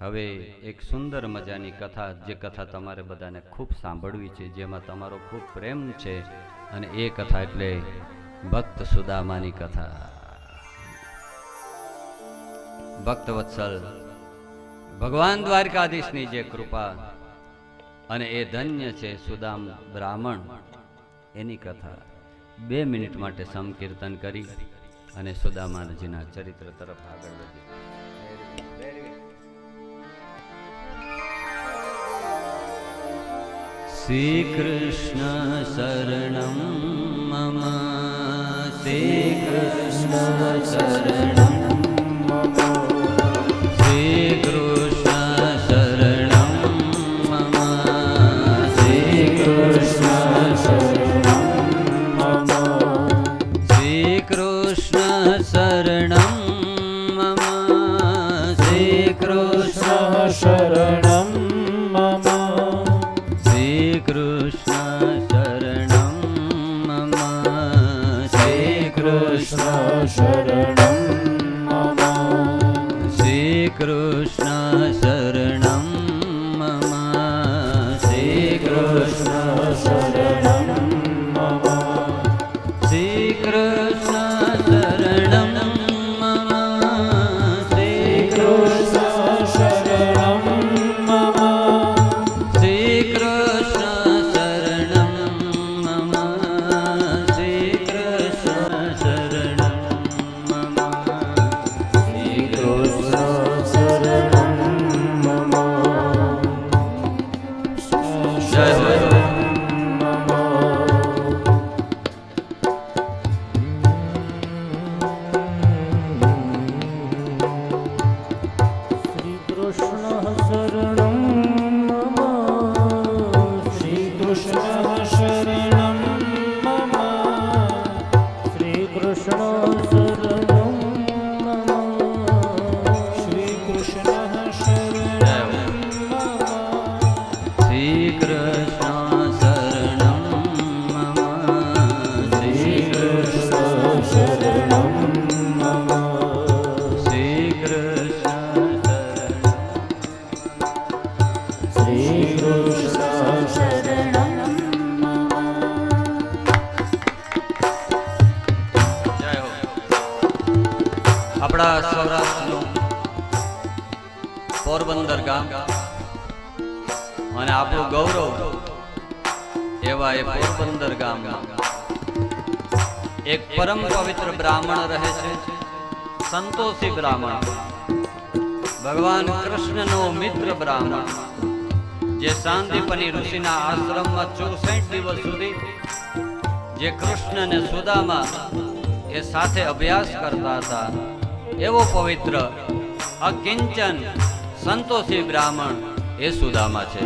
હવે એક સુંદર મજાની કથા, જે કથા તમારે બધાને ખૂબ સાંભળવી છે, જેમાં તમારો ખૂબ પ્રેમ છે, અને એ કથા એટલે ભક્ત સુદામાની કથા. ભક્ત વત્સલ ભગવાન દ્વારકાધીશની જે કૃપા અને એ ધન્ય છે સુદામ બ્રાહ્મણ, એની કથા 2 મિનિટ માટે સંકીર્તન કરી અને સુદામાજીના ચરિત્ર તરફ આગળ વધી. શ્રી કૃષ્ણ શરણમ મમ, શ્રી કૃષ્ણ શરણમ મમ, શ્રી કૃષ્ણ શરણમ મમ, શ્રી કૃષ્ણ શરણમ મમ, શ્રી કૃષ્ણ શરણમ મમ, શ્રી કૃષ્ણ શરણમ મમ, શ્રી કૃષ્ણ શરણમ મમ, શ્રી કૃષ્ણ શરણમ મમ, શ્રી કૃષ્ણ શરણમ મમ, શ્રી કૃષ્ણ શરણમ મમ, શ્રી કૃષ્ણ શરણમ મમ, શ્રી કૃષ્ણ શરણમ મમ, શ્રી કૃષ્ણ શરણમ મમ, શ્રી કૃષ્ણ શરણમ મમ, શ્રી કૃષ્ણ શરણમ મમ, આપણા સૌરાષ્ટ્રનું પોરબંદર ગામ અને આપણું ગૌરવ એવા એ પોરબંદર ગામમાં એક પરમ પવિત્ર બ્રાહ્મણ રહે છે, સંતોષી બ્રાહ્મણ, ભગવાન કૃષ્ણનો મિત્ર બ્રાહ્મણ, જે સાંદીપની ઋષિના આશ્રમમાં 64 દિવસ સુધી જે કૃષ્ણ અને સુદામા એ સાથે અભ્યાસ કરતા હતા, એવો પવિત્ર અકિંચન સંતોષી બ્રાહ્મણ એ સુદામા છે.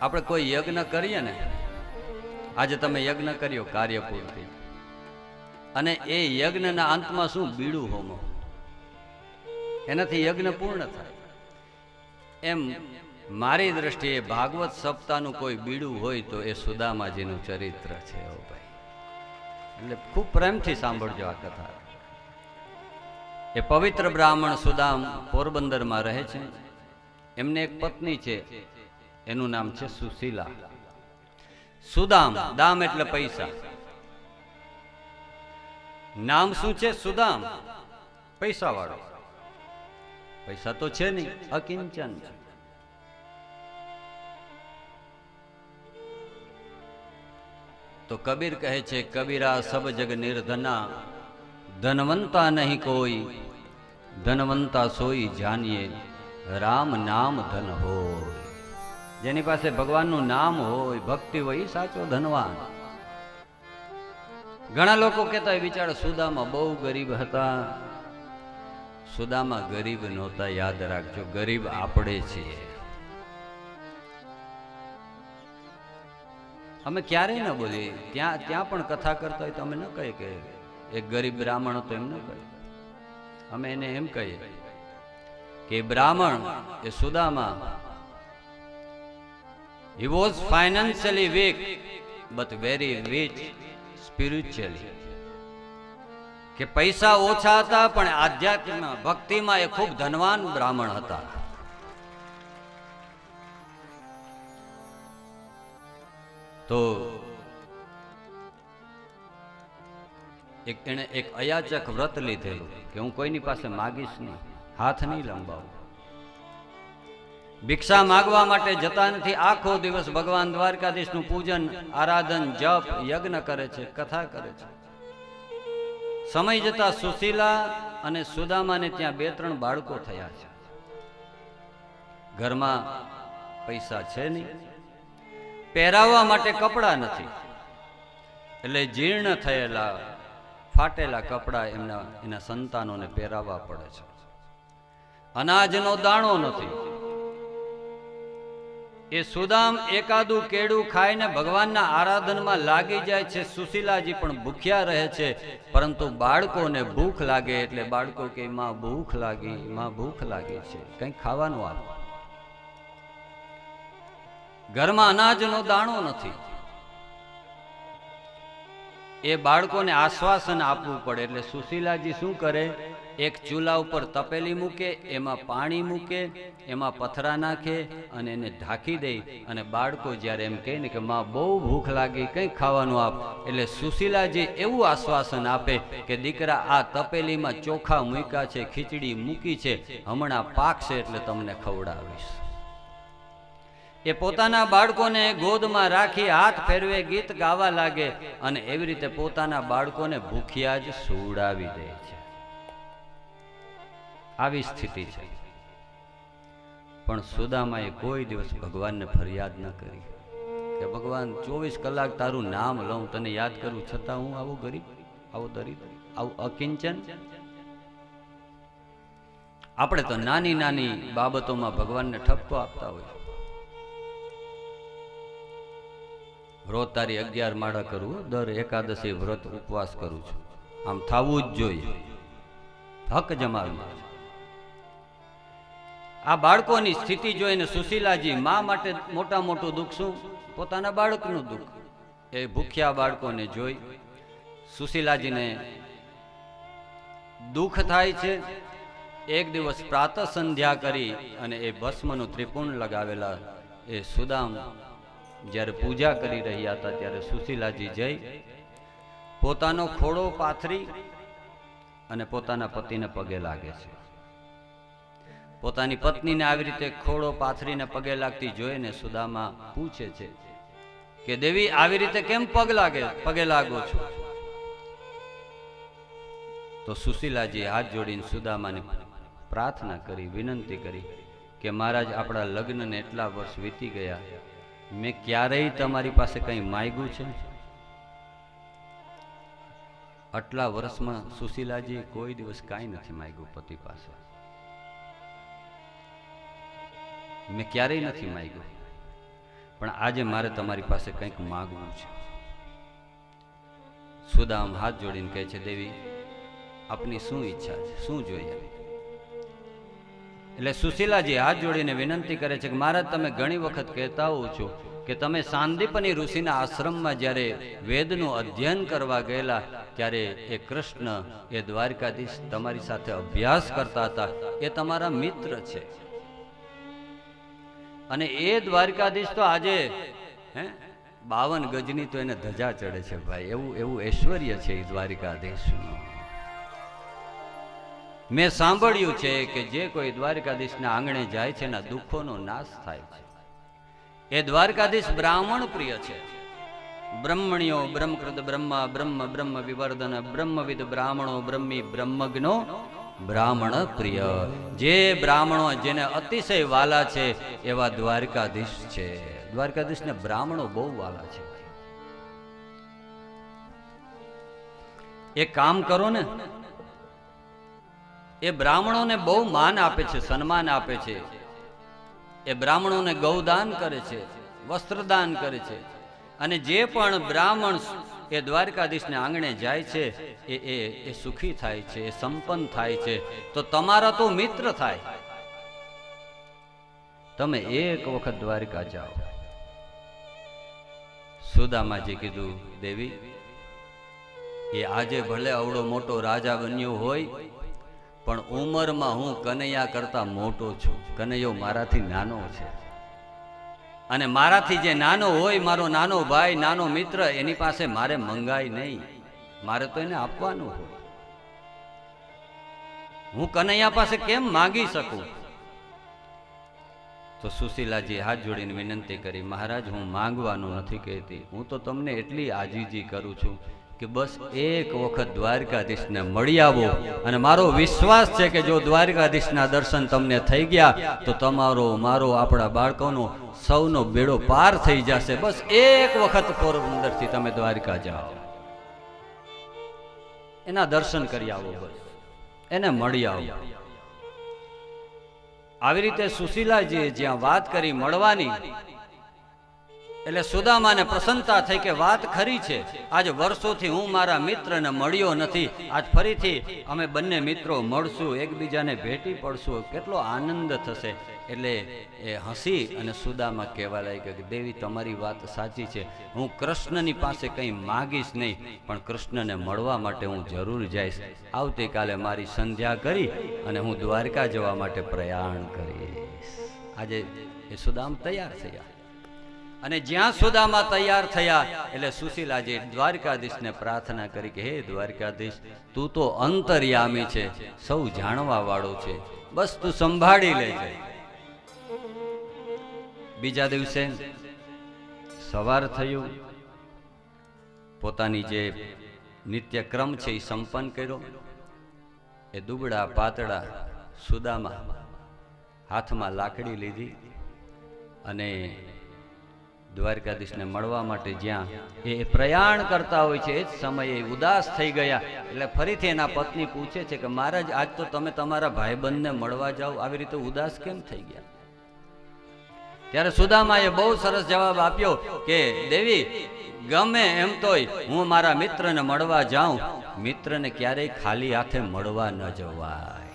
આપણે કોઈ યજ્ઞ કરીએ ને, આજે તમે યજ્ઞ કર્યો કાર્ય પૂર્તિ, અને એ યજ્ઞના અંતમાં શું બીડું હોમો, એનાથી યજ્ઞ પૂર્ણ થાય. એમ મારી દ્રષ્ટિએ ભાગવત સપ્તાહનું કોઈ બીડું હોય તો એ સુદામાજીનું ચરિત્ર છે. ભાઈ, એટલે ખૂબ પ્રેમથી સાંભળજો આ કથા. એ પવિત્ર બ્રાહ્મણ સુદામ પોરબંદરમાં રહે છે. એમને એક પત્ની છે, એનું નામ છે સુશીલા. સુદામ, દામ એટલે પૈસા. નામ શું છે? સુદામ, પૈસા વાળો. પૈસા તો છે નહીં, અકિંચન છે. તો કબીર કહે છે, કબીરા સબ જગ નિર્ધના, ધનવંતા નહીં કોઈ, ધનવંતા સોઈ જાનીએ, રામ નામ ધન હોય. જેની પાસે ભગવાનનું નામ હોય, ભક્તિ હોય, એ સાચો ધનવાન. ઘણા લોકો કહેતા હોય બિચારા સુદામા બહુ ગરીબ હતા. સુદામા ગરીબ નહોતા, યાદ રાખજો, ગરીબ આપણે છીએ. અમે ક્યારેય ન બોલીએ, ત્યાં પણ કથા કરતા હોય તો અમે ન કહીએ કે એક ગરીબ બ્રાહ્મણ હતો, એમ ન કહીએ. અમે એને એમ કહીએ કે બ્રાહ્મણ એ Sudama, he was financially weak but very rich spiritually. કે પૈસા ઓછા હતા પણ આધ્યાત્મ ભક્તિમાં એ ખૂબ ધનવાન બ્રાહ્મણ હતા. તો એને એક અયાચક વ્રત લીધેલું કે હું કોઈની પાસે માગીશ નહીં, હાથ નહીં લંબાવું. ભિક્ષા માગવા માટે જતા નથી. આખો દિવસ ભગવાન દ્વારકાધીશનું પૂજન, આરાધન, જપ, યજ્ઞ કરે છે, કથા કરે છે. સમય જતા સુશીલા અને સુદામાને ત્યાં 2-3 બાળકો થયા છે. ઘરમાં પૈસા છે નહીં, પહેરાવવા માટે કપડા નથી, એટલે જીર્ણ થયેલા ફાટેલા કપડા એના સંતાનોને પહેરાવવા પડે છે. અનાજનો દાણો નથી. એ સુદામ એકાદું કેડું ખાઈને ભગવાનના આરાધનમાં લાગી જાય છે. સુશીલાજી પણ ભૂખ્યા રહે છે, પરંતુ બાળકોને ભૂખ લાગે એટલે બાળકો કે માં ભૂખ લાગી, માં ભૂખ લાગી છે, કંઈક ખાવાનું આપો. ઘરમાં અનાજનો દાણો નથી. એ બાળકોને આશ્વાસન આપવું પડે એટલે સુશીલાજી શું કરે, એક ચૂલા ઉપર તપેલી મૂકે, એમાં પાણી મૂકે, એમાં પથરા નાખે અને એને ઢાંકી દે. અને બાળકો જ્યારે એમ કહે ને કે માં બહુ ભૂખ લાગી, કંઈક ખાવાનું આપ, એટલે સુશીલાજી એવું આશ્વાસન આપે કે દીકરા, આ તપેલીમાં ચોખા મૂક્યા છે, ખીચડી મૂકી છે, હમણાં પાકશે એટલે તમને ખવડાવીશ. એ પોતાના બાળકોને ગોદમાં રાખી હાથ ફેરવે, ગીત ગાવા લાગે અને એવી રીતે પોતાના બાળકોને ભૂખ્યા જ સુવડાવી દે છે. આવી સ્થિતિ છે. પણ સુદામાએ કોઈ દિવસ ભગવાનને ફરિયાદ ન કરી કે ભગવાન 24 કલાક તારું નામ લઉં, તને યાદ કરું, છતાં હું આવું ગરીબ, આવું દરિદ્ર, આવું અકિંચન. આપણે તો નાની નાની બાબતોમાં ભગવાનને ઠપકો આપતા હોય. રોજ તારી 11 માળા કરવું, દર એકાદશી વ્રત ઉપવાસ કરું છું, આમ થવું જ જોઈએ, હક જમાવી. આ બાળકોની સ્થિતિ જોઈને સુશીલાજી મા માટે મોટા મોટું દુઃખ શું, પોતાના બાળકનું દુઃખ. એ ભૂખ્યા બાળકોને જોઈ સુશીલાજીને દુઃખ થાય છે. એક દિવસ પ્રાતઃ સંધ્યા કરી અને એ ભસ્મનું ત્રિપુંડ લગાવેલા એ સુદામ જ્યારે પૂજા કરી રહ્યા હતા ત્યારે સુશીલાજી જઈ પોતાનો ખોળો પાથરી અને પોતાના પતિને પગે લાગે છે. પોતાની પત્નીને આવી રીતે ખોળો પાથરીને પગે લાગતી જોઈને સુદામા પૂછે છે કે દેવી, આવી રીતે કેમ પગે લાગો છો? તો સુશીલાજી હાથ જોડીને સુદામાને પ્રાર્થના કરી, વિનંતી કરી કે મહારાજ, આપણા લગ્નને એટલા વર્ષ વીતી ગયા, મેં ક્યારેય તમારી પાસે કંઈ માંગ્યું છે? આટલા વર્ષમાં સુશીલાજીએ કોઈ દિવસ કાંઈ નથી માંગ્યું પતિ પાસે. મેં ક્યારેય નથી માંગ્યું, પણ આજે મારે તમારી પાસે કંઈક માંગવું છે. સુદામ હાથ જોડીને કહે છે, દેવી, આપની શું ઈચ્છા છે, શું જોઈએ? એટલે સુશીલાજી હાથ જોડીને વિનંતી કરે છે કે મહારાજ, તમે ઘણી વખત કહેતા હો છો કે તમે સાંદીપની ઋષિના આશ્રમમાં જ્યારે વેદનું અધ્યયન કરવા ગયેલા ત્યારે એ કૃષ્ણ એ દ્વારકાધીશ તમારી સાથે અભ્યાસ કરતા હતા, એ તમારા મિત્ર છે. અને એ દ્વારકાધીશ તો આજે 52 ગજની તો એને ધજા ચડે છે ભાઈ. એવું ઐશ્વર્ય છે એ દ્વારકાધીશનું. મેં સાંભળ્યું છે કે જે કોઈ દ્વારકાધીશના આંગણે જાય છે એના દુઃખોનો નાશ થાય છે. એ દ્વારકાધીશ બ્રાહ્મણ પ્રિય છે. બ્રહ્મણ્યો બ્રહ્મકૃત બ્રહ્મા બ્રહ્મ બ્રહ્મ વિવર્ધન બ્રહ્મવિદ બ્રાહ્મણો બ્રહ્મી બ્રહ્મજ્ઞો બ્રાહ્મણ પ્રિય. જે બ્રાહ્મણો જેને અતિશય વાલા છે એવા દ્વારકાધીશ છે. દ્વારકાધીશને બ્રાહ્મણો બહુ વાલા છે. એક કામ કરો ને, એ બ્રાહ્મણોને બહુ માન આપે છે, સન્માન આપે છે. એ બ્રાહ્મણોને ગૌદાન કરે છે, વસ્ત્રદાન કરે છે. અને જે પણ બ્રાહ્મણ એ દ્વારકાધીશને આંગણે જાય છે એ સુખી થાય છે, એ સંપન્ન થાય છે. તો તમારા તો મિત્ર થાય. તમે એક વખત દ્વારકા જાઓ. સુદામાજી કીધું, દેવી એ આજે ભલે અવડો મોટો રાજા બન્યો હોય, પણ ઉંમરમાં હું કનૈયા કરતા મોટો છું. કનૈયો મારાથી નાનો છે. અને મારાથી જે નાનો હોય, મારો નાનો ભાઈ, નાનો મિત્ર, એની પાસે મારે મંગાય નહીં. મારે તો એને આપવાનું હોય. હું કનૈયા પાસે કેમ માગી શકું? તો સુશીલાજી હાથ જોડીને વિનંતી કરી, મહારાજ હું માંગવાનું નથી કહેતી, હું તો તમને એટલી આજીજી કરું છું કે બસ એક વખત દ્વારકાધીશને મળી આવો. અને મારો વિશ્વાસ છે કે જો દ્વારકાધીશના દર્શન તમને થઈ ગયા તો તમારો, મારો, આપણા બાળકોનો સૌનો બેડો પાર થઈ જશે. બસ એક વખત પોરબંદરથી તમે દ્વારકા જાઓ, એના દર્શન કરી આવો, બસ એને મળી આવો. આવી રીતે સુશીલાજીએ જ્યાં વાત કરી મળવાની, એટલે સુદામાને પ્રસન્નતા થઈ કે વાત ખરી છે. આજ વર્ષોથી હું મારા મિત્રને મળ્યો નથી, આજ ફરીથી અમે બંને મિત્રો મળશું, એકબીજાને ભેટી પડશું, કેટલો આનંદ થશે. એટલે એ હસી અને સુદામા કહેવા લાગ્યા કે દેવી તમારી વાત સાચી છે, હું કૃષ્ણની પાસે કંઈ માગીશ નહીં, પણ કૃષ્ણને મળવા માટે હું જરૂર જઈશ. આવતીકાલે મારી સંધ્યા કરી અને હું દ્વારકા જવા માટે પ્રયાણ કરીશ. આજે એ સુદામ તૈયાર થયા. અને જ્યાં સુદામા તૈયાર થયા એટલે સુશીલાજી દ્વારકાધીશને પ્રાર્થના કરી કે હે દ્વારકાધીશ, તું તો અંતર્યામી છે, સૌ જાણવા વાળો છે, બસ તું સંભાળી લેજે. બીજા દિવસે સવાર થયું, પોતાની જે નિત્યક્રમ છે એ સંપન્ન કર્યો. એ દુબળા પાતળા સુદામા હાથમાં લાકડી લીધી અને દ્વારકાધીશને મળવા માટે જ્યાં એ પ્રયાણ કરતા હોય છે એ જ સમયે ઉદાસ થઈ ગયા. એટલે ફરીથી એના પત્ની પૂછે છે કે મહારાજ આજ તો તમે તમારા ભાઈબંધને મળવા જાઓ, આવી રીતે ઉદાસ કેમ થઈ ગયા? ત્યારે સુદામાએ બહુ સરસ જવાબ આપ્યો કે દેવી, ગમે એમ તોય હું મારા મિત્રને મળવા જાઉં, મિત્રને ક્યારેય ખાલી હાથે મળવા ન જવાય.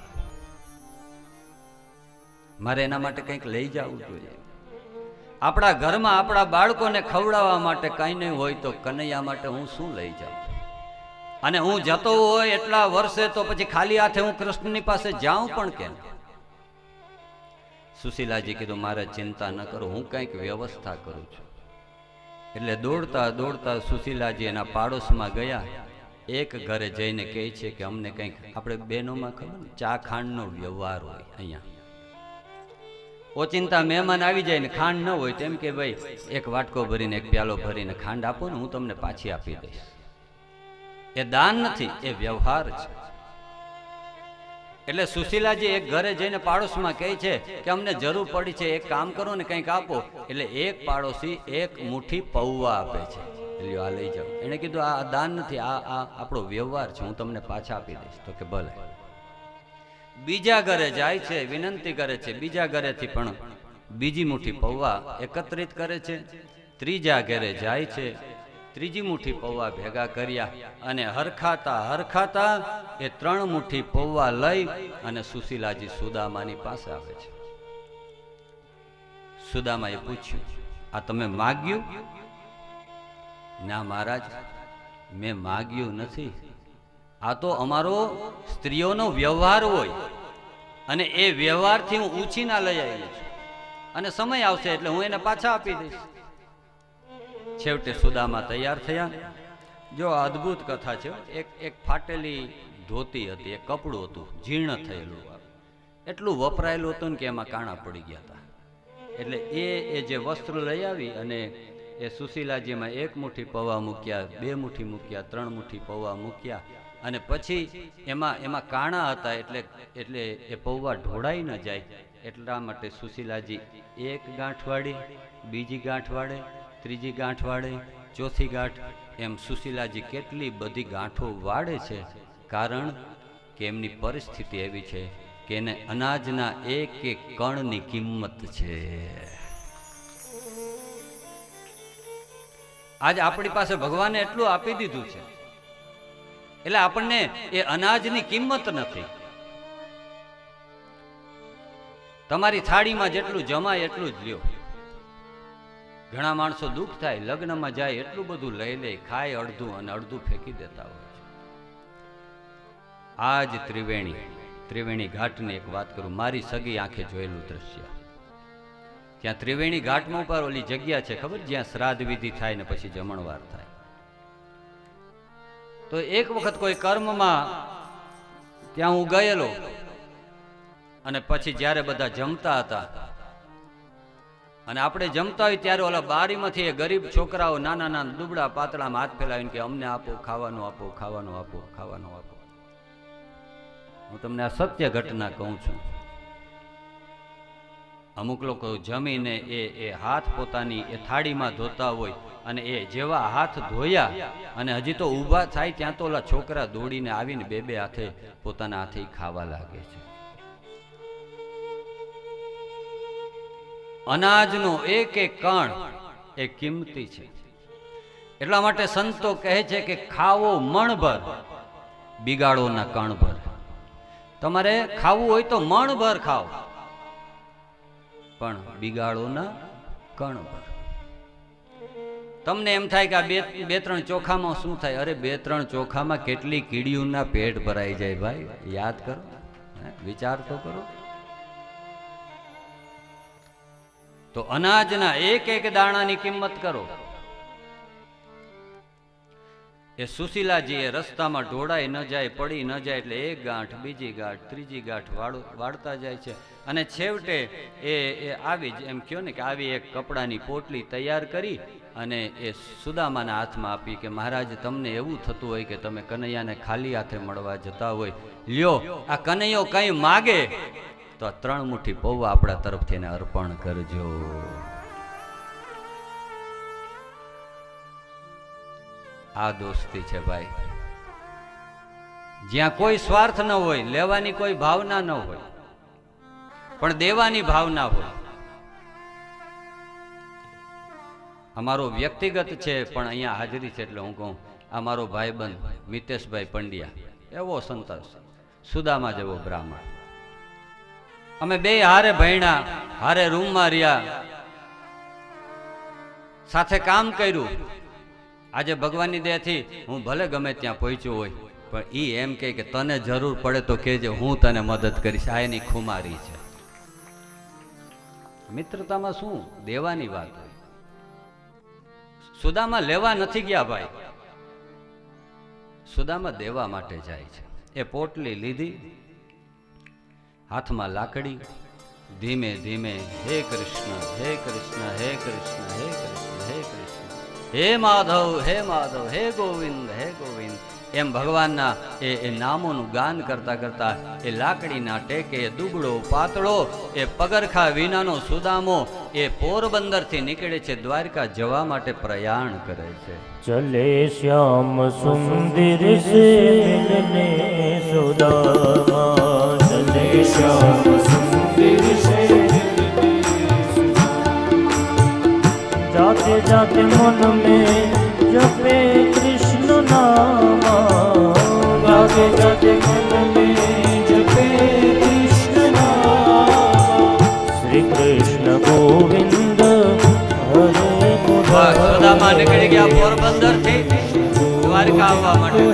મારે એના માટે કંઈક લઈ જવું જોઈએ. આપણા ઘરમાં આપણા બાળકોને ખવડાવવા માટે કંઈ નહીં હોય તો કનૈયા માટે હું શું લઈ જાઉં? અને હું જતો હોય એટલા વર્ષે તો પછી ખાલી હાથે હું કૃષ્ણની પાસે જાઉં પણ કેમ? સુશીલાજી કીધું મારે ચિંતા ન કરો, હું કંઈક વ્યવસ્થા કરું છું. એટલે દોડતા દોડતા સુશીલાજી એના પાડોશમાં ગયા. એક ઘરે જઈને કહે છે કે અમને કંઈક, આપણે બહેનોમાં ખબર ને ચા ખાંડનો વ્યવહાર હોય અહીંયા, ઓચિંતા મહેમાન આવી જાય ને ખાંડ ન હોય તેમ કે ભાઈ એક વાટકો ભરીને, એક પ્યાલો ભરીને ખાંડ આપો ને, હું તમને પાછી આપી દઈશ. એ દાન નથી, એ વ્યવહાર છે. એટલે સુશીલાજી એક ઘરે જઈને પાડોશમાં કહે છે કે અમને જરૂર પડી છે, એક કામ કરો ને કંઈક આપો. એટલે એક પાડોશી એક મુઠ્ઠી પૌવા આપે છે. એટલે આ લઈ જાઓ. એને કીધું આ દાન નથી, આ આપણો વ્યવહાર છે, હું તમને પાછા આપી દઈશ. તો કે ભલે. બીજા ઘરે જાય છે, વિનંતી કરે છે, બીજા ઘરેથી પણ બીજી મુઠ્ઠી પૌવા એકત્રિત કરે છે. ત્રીજા ઘરે જાય છે, ત્રીજી મુઠ્ઠી પૌવા ભેગા કર્યા અને હરખાતા હરખાતા એ 3 મુઠ્ઠી પૌવા લઈ અને સુશીલાજી સુદામાની પાસે આવે છે. સુદામાએ પૂછ્યું, આ તમે માગ્યું? ના મહારાજ, મેં માગ્યું નથી, આ તો અમારો સ્ત્રીઓનો વ્યવહાર હોય અને એ વ્યવહારથી હું ઉછીના લઈ આવી છું અને સમય આવશે એટલે હું એને પાછા આપી દઈશ. છેવટે સુદામા તૈયાર થયા. જો અદ્ભુત કથા છે. એક ફાટેલી ધોતી હતી, એક કપડું હતું જીર્ણ થયેલું, એટલું વપરાયેલું હતું ને કે એમાં કાણા પડી ગયા હતા. એટલે એ જે વસ્ત્ર લઈ આવી અને એ સુશીલાજીમાં 1 મુઠ્ઠી પૌવા મૂક્યા, 2 મુઠ્ઠી મૂક્યા, 3 મુઠ્ઠી પૌવા મૂક્યા અને પછી એમાં કાણા હતા એટલે એ પૌવા ઢોળાઈ ન જાય એટલા માટે સુશીલાજી 1 ગાંઠ વાળી, બીજી ગાંઠ વાળે, ત્રીજી ગાંઠ વાળે, ચોથી ગાંઠ, એમ સુશીલાજી કેટલી બધી ગાંઠો વાળે છે. કારણ કે એમની પરિસ્થિતિ એવી છે કે એને અનાજના એક કણની કિંમત છે. આજ આપણી પાસે ભગવાને એટલું આપી દીધું છે એટલે આપણને એ અનાજની કિંમત નથી. તમારી થાળીમાં જેટલું જમાય એટલું જ લ્યો. ઘણા માણસો દુઃખ થાય, લગ્નમાં જાય એટલું બધું લઈ લે, ખાય અડધું અને અડધું ફેંકી દેતા હોય છે. આજ ત્રિવેણી ઘાટની એક વાત કરું, મારી સગી આંખે જોયેલું દ્રશ્ય. ત્યાં ત્રિવેણી ઘાટમાં ઉપર ઓલી જગ્યા છે ખબર, જ્યાં શ્રાદ્ધ વિધિ થાય ને પછી જમણવાર થાય. તો એક વખત કોઈ કર્મમાં ત્યાં હું ગયેલો અને પછી જ્યારે બધા જમતા હતા અને આપણે જમતા હોય ત્યારે ઓલા બારીમાંથી એ ગરીબ છોકરાઓ નાના નાના દુબળા પાતળામાં હાથ ફેલાવીને કે અમને આપો, ખાવાનું આપો, ખાવાનું આપો, ખાવાનું આપો. હું તમને આ સત્ય ઘટના કહું છું. અમુક લોકો જમીને એ હાથ પોતાની એ થાળીમાં ધોતા હોય અને એ જેવા હાથ ધોયા અને હજી તો ઊભા થાય ત્યાં તો ઓલા છોકરા દોડીને આવીને બે હાથે પોતાના હાથે ખાવા લાગે છે. અનાજનો એક કણ એ કિંમતી છે. એટલા માટે સંતો કહે છે કે ખાવો મણભર, બિગાડો ના કણભર. તમારે ખાવું હોય તો મણભર ખાઓ, પણ બિગાડો ના કણભર. તમને એમ થાય કે આ બે ત્રણ ચોખામાં શું થાય? અરે 2-3 ચોખામાં કેટલી કીડીઓના પેટ ભરાઈ જાય ભાઈ. યાદ કરો, વિચાર તો કરો. તો અનાજના એક દાણાની કિંમત કરો. એ સુશીલાજી એ રસ્તામાં ઢોળાઈ ન જાય, પડી ન જાય એટલે 1 ગાંઠ, બીજી ગાંઠ, ત્રીજી ગાંઠ વાળતા જાય છે અને છેવટે એ આવી જ એમ કહો ને કે આવી એક કપડાની પોટલી તૈયાર કરી અને એ સુદામાના હાથમાં આપી કે મહારાજ તમને એવું થતું હોય કે તમે કનૈયાને ખાલી હાથે મળવા જતા હોય, લ્યો આ કનૈયો કંઈ માગે તો 3 મુઠ્ઠી પૌવા આપણા તરફથી એને અર્પણ કરજો. આ દોસ્તી છે ભાઈ, જ્યાં કોઈ સ્વાર્થ ન હોય, લેવાની કોઈ ભાવના ન હોય, પણ દેવાની ભાવના હોય. અમારો વ્યક્તિગત છે પણ અહીંયા હાજરી છે એટલે હું કહું, આ મારો ભાઈબંધ મિતેશભાઈ પંડ્યા, એવો સંતોષ, સુદામા જેવો બ્રાહ્મણ. અમે 2 હારે ભણ્યા, હારે રૂમમાં રહ્યા, સાથે કામ કર્યું. આજે ભગવાનની દયાથી હું ભલે ગમે ત્યાં પહોંચ્યો હોય પણ ઈ એમ કહે કે તને જરૂર પડે તો કહેજે, હું તને મદદ કરીશ. આ એની ખુમારી છે. મિત્રતામાં શું દેવાની વાત હોય. સુદામા લેવા નથી ગયા ભાઈ, સુદામા દેવા માટે જાય છે. એ પોટલી લીધી, હાથમાં લાકડી, ધીમે ધીમે હે કૃષ્ણ, હે કૃષ્ણ, હે કૃષ્ણ, હે કૃષ્ણ, હે કૃષ્ણ, હે માધવ, હે માધવ, હે ગોવિંદ, હે ગોવિંદ, એમ ભગવાનના એ નામોનું ગાન કરતા કરતા એ લાકડીના ટેકે દુબળો પાતળો એ પગરખા વિનાનો સુદામો એ પોરબંદરથી નીકળે છે, દ્વારકા જવા માટે પ્રયાણ કરે છે. ચલે શ્યામ સુંદર સે મિલને સુદામા, ચલે શ્યામ સુંદર સે जाते जाते मन में जपे कृष्ण नामा, जाते जाते मन में जपे कृष्ण नामा, श्री कृष्ण गोविंद हरे मुरारी. સુદામા નીકળી ગયા પોરબંદર થી દ્વારકા આવવા માટે.